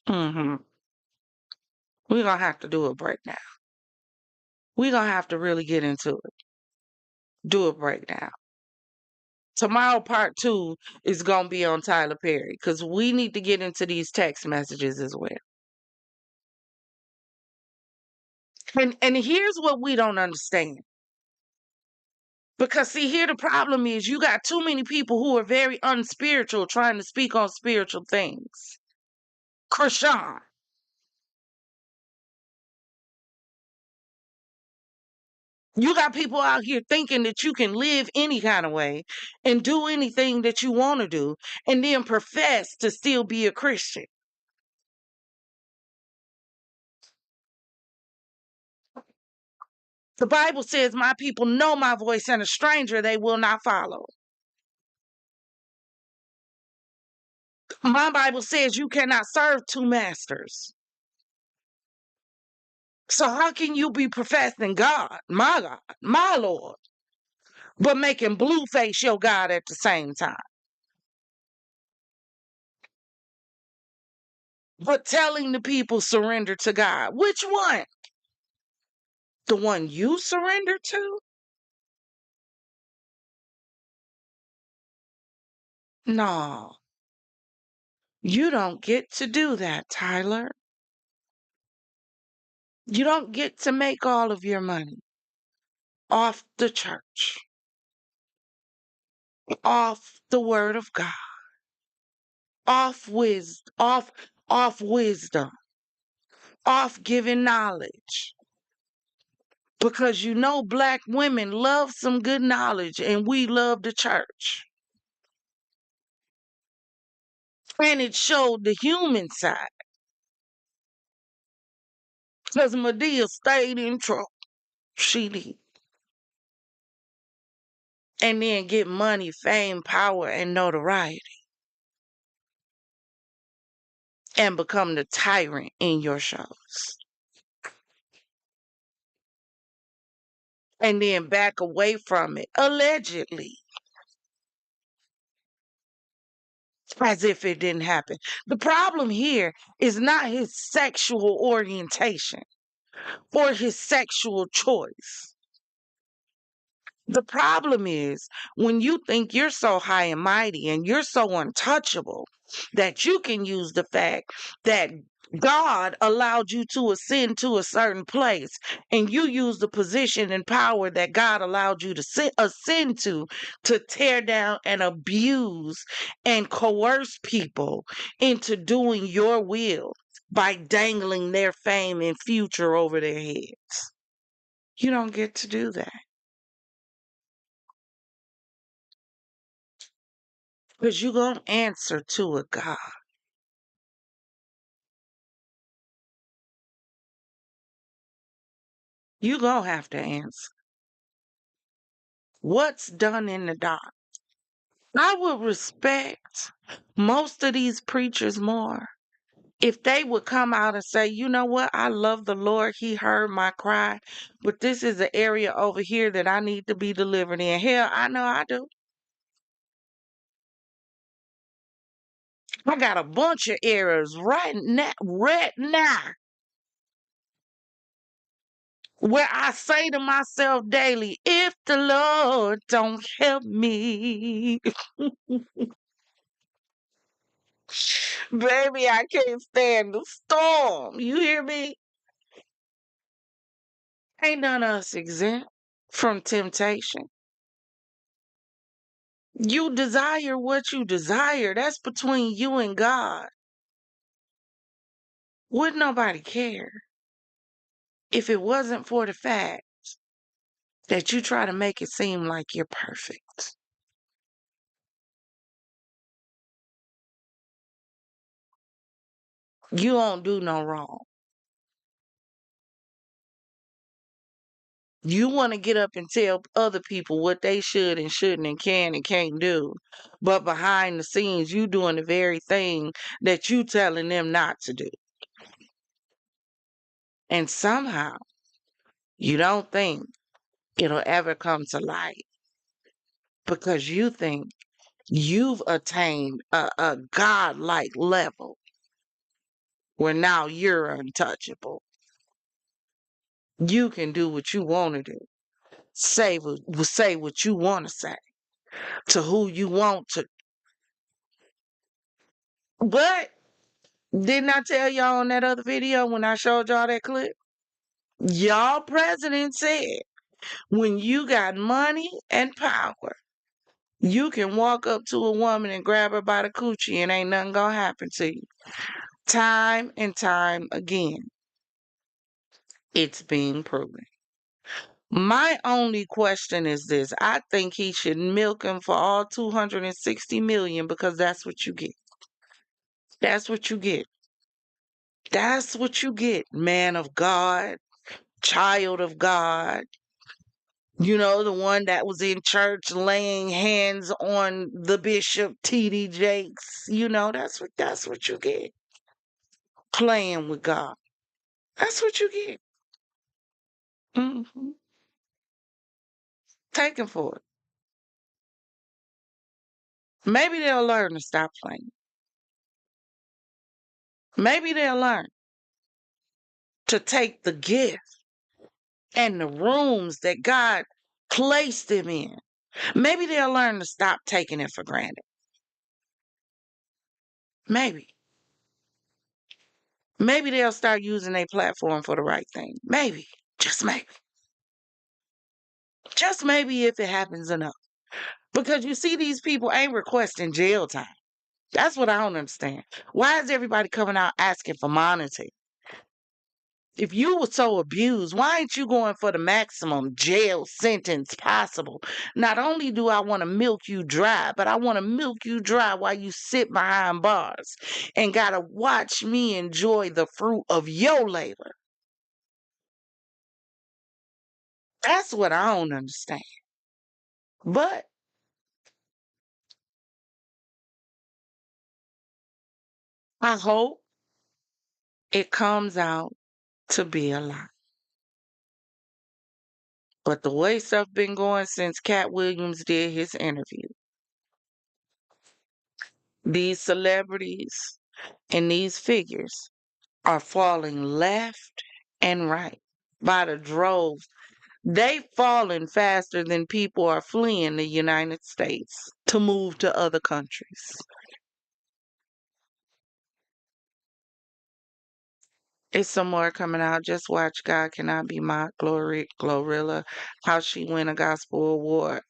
We're gonna have to do a breakdown. We're gonna have to really get into it. Do a breakdown. Tomorrow, part 2 is gonna be on Tyler Perry because we need to get into these text messages as well. And here's what we don't understand. Because see, here the problem is you got too many people who are very unspiritual trying to speak on spiritual things. Krishan. You got people out here thinking that you can live any kind of way and do anything that you want to do and then profess to still be a Christian. The Bible says, my people know my voice and a stranger they will not follow. My Bible says you cannot serve two masters. So how can you be professing God, my Lord, but making Blueface your God at the same time? But telling the people surrender to God. Which one? The one you surrender to? No. You don't get to do that, Tyler. You don't get to make all of your money off the church, off the word of God, off wisdom, off giving knowledge. Because you know black women love some good knowledge and we love the church. And it showed the human side. Because Medea stayed in trouble. She did. And then get money, fame, power, and notoriety. And become the tyrant in your shows. And then back away from it, allegedly. as if it didn't happen. The problem here is not his sexual orientation or his sexual choice. The problem is when you think you're so high and mighty and you're so untouchable that you can use the fact that God allowed you to ascend to a certain place, and you use the position and power that God allowed you to ascend to tear down and abuse and coerce people into doing your will by dangling their fame and future over their heads. You don't get to do that. Because you're going to answer to a God. You're going to have to answer. What's done in the dark? I would respect most of these preachers more if they would come out and say, you know what? I love the Lord. He heard my cry. But this is an area over here that I need to be delivered in. Hell, I know I do. I got a bunch of errors right now, where I say to myself daily, if the Lord don't help me, baby, I can't stand the storm. You hear me? Ain't none of us exempt from temptation. You desire what you desire. That's between you and God. Would nobody care if it wasn't for the fact that you try to make it seem like you're perfect? You won't do no wrong. You want to get up and tell other people what they should and shouldn't and can and can't do. But behind the scenes, you doing the very thing that you telling them not to do. And somehow, you don't think it'll ever come to light because you think you've attained a godlike level where now you're untouchable. You can do what you want to do. Say what you want to say to who you want to. But didn't I tell y'all on that other video when I showed y'all that clip? Y'all president said when you got money and power, you can walk up to a woman and grab her by the coochie and ain't nothing gonna happen to you. Time and time again, it's being proven. My only question is this. I think he should milk him for all 260 million because that's what you get. That's what you get. That's what you get, man of God, child of God. You know, the one that was in church laying hands on the bishop, T.D. Jakes. You know, that's what you get. Playing with God. That's what you get. Hmm. Taken for it. Maybe they'll learn to stop playing. Maybe they'll learn to take the gift and the rooms that God placed them in. Maybe they'll learn to stop taking it for granted. Maybe. Maybe they'll start using their platform for the right thing. Maybe. Just maybe. Just maybe if it happens enough. Because you see, these people ain't requesting jail time. That's what I don't understand. Why is everybody coming out asking for monetary? If you were so abused, why ain't you going for the maximum jail sentence possible? Not only do I want to milk you dry, but I want to milk you dry while you sit behind bars and gotta watch me enjoy the fruit of your labor. That's what I don't understand. But I hope it comes out to be a lie. But the way stuff been going since Cat Williams did his interview, These celebrities and these figures are falling left and right by the droves. They falling faster than people are fleeing the United States to move to other countries. It's some more coming out. Just watch God Cannot Be Mocked, Glorilla, how she win a gospel award.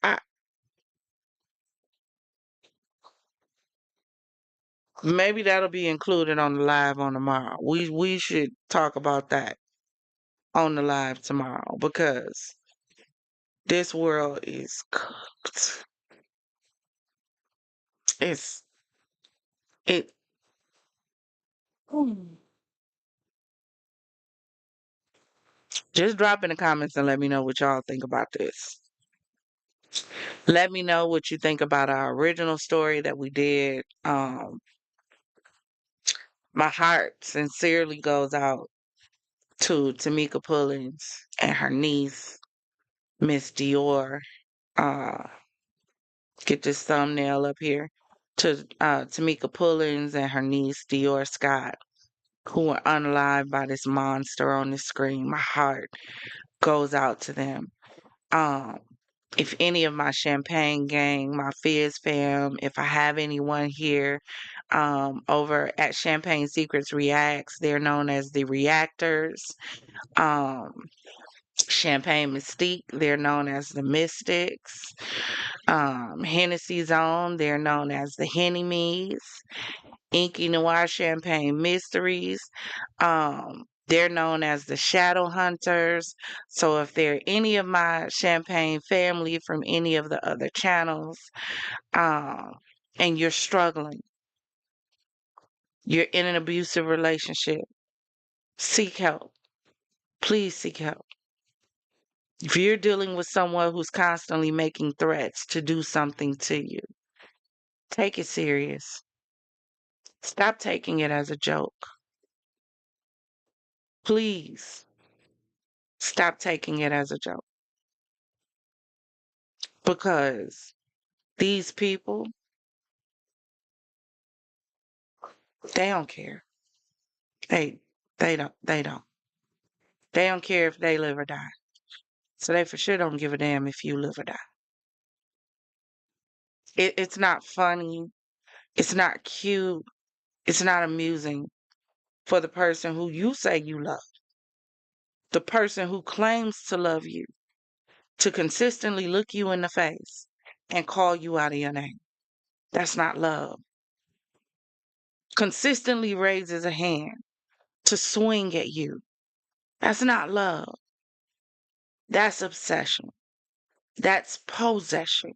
Maybe that'll be included on the live on tomorrow. We should talk about that on the live tomorrow because this world is cooked. It's it. Just drop in the comments and let me know what y'all think about this. Let me know what you think about our original story that we did. My heart sincerely goes out to Tomekia Pullins and her niece, Miss Dior. Uh, get this thumbnail up here. To Tomekia Pullins and her niece, Dior Scott, who were unalived by this monster on the screen. My heart goes out to them. Um, if any of my champagne gang, my FizzFam, if I have anyone here over at Champagne Secrets Reacts, they're known as the Reactors. Um, Champagne Mystique, they're known as the Mystics. Hennessy Zone, they're known as the Henny-Me's. Inky Noir Champagne Mysteries, they're known as the Shadow Hunters. So if there are any of my champagne family from any of the other channels, and you're struggling, you're in an abusive relationship, seek help. Please seek help. If you're dealing with someone who's constantly making threats to do something to you, take it serious. Stop taking it as a joke. Please stop taking it as a joke. Because these people, they don't care. They don't. They don't. They don't care if they live or die. So they for sure don't give a damn if you live or die. It's not funny. It's not cute. It's not amusing for the person who you say you love. The person who claims to love you to consistently look you in the face and call you out of your name. That's not love. Consistently raises a hand to swing at you. That's not love. That's obsession. That's possession.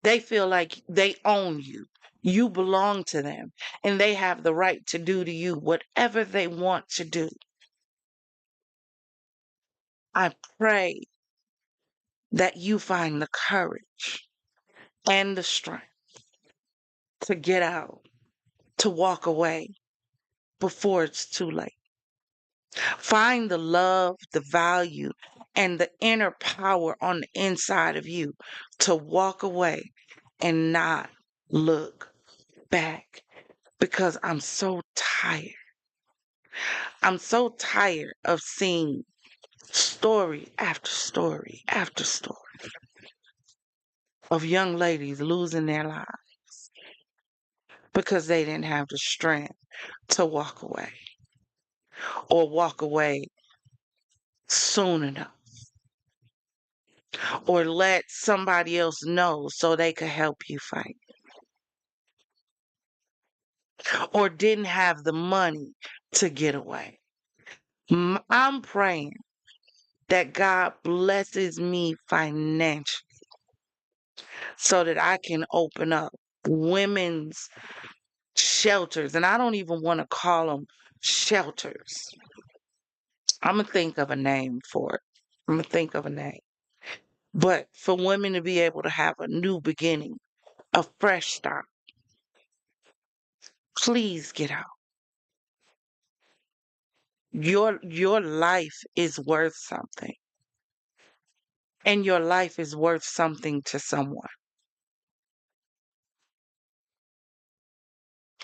They feel like they own you. You belong to them, and they have the right to do to you whatever they want to do. I pray that you find the courage and the strength to get out, to walk away before it's too late. Find the love, the value, and the inner power on the inside of you to walk away and not look back. Because I'm so tired. I'm so tired of seeing story after story after story of young ladies losing their lives because they didn't have the strength to walk away or walk away soon enough or let somebody else know so they could help you fight or didn't have the money to get away. I'm praying that God blesses me financially so that I can open up women's shelters. And I don't even want to call them shelters. I'm going to think of a name for it. I'm going to think of a name. But for women to be able to have a new beginning, a fresh start, please get out. Your life is worth something. And your life is worth something to someone.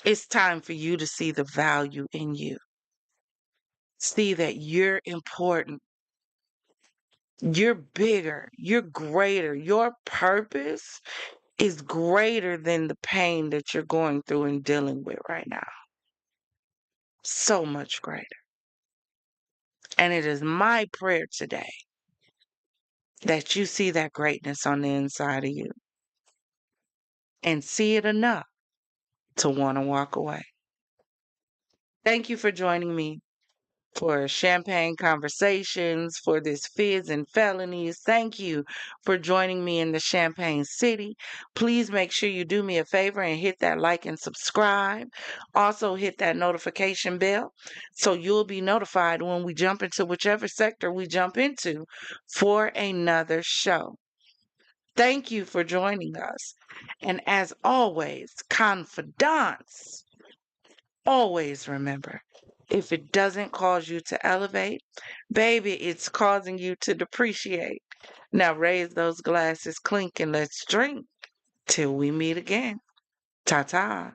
It's time for you to see the value in you. See that you're important. You're bigger. You're greater. Your purpose is greater than the pain that you're going through and dealing with right now. So much greater. And it is my prayer today that you see that greatness on the inside of you and see it enough to want to walk away. Thank you for joining me for Champagne Conversations, for this Fizz and Felonies. Thank you for joining me in the Champagne City. Please make sure you do me a favor and hit that like and subscribe. Also hit that notification bell so you'll be notified when we jump into whichever sector we jump into for another show. Thank you for joining us. And as always, confidants, always remember, if it doesn't cause you to elevate, baby, it's causing you to depreciate. Now raise those glasses, clink, and let's drink till we meet again. Ta-ta.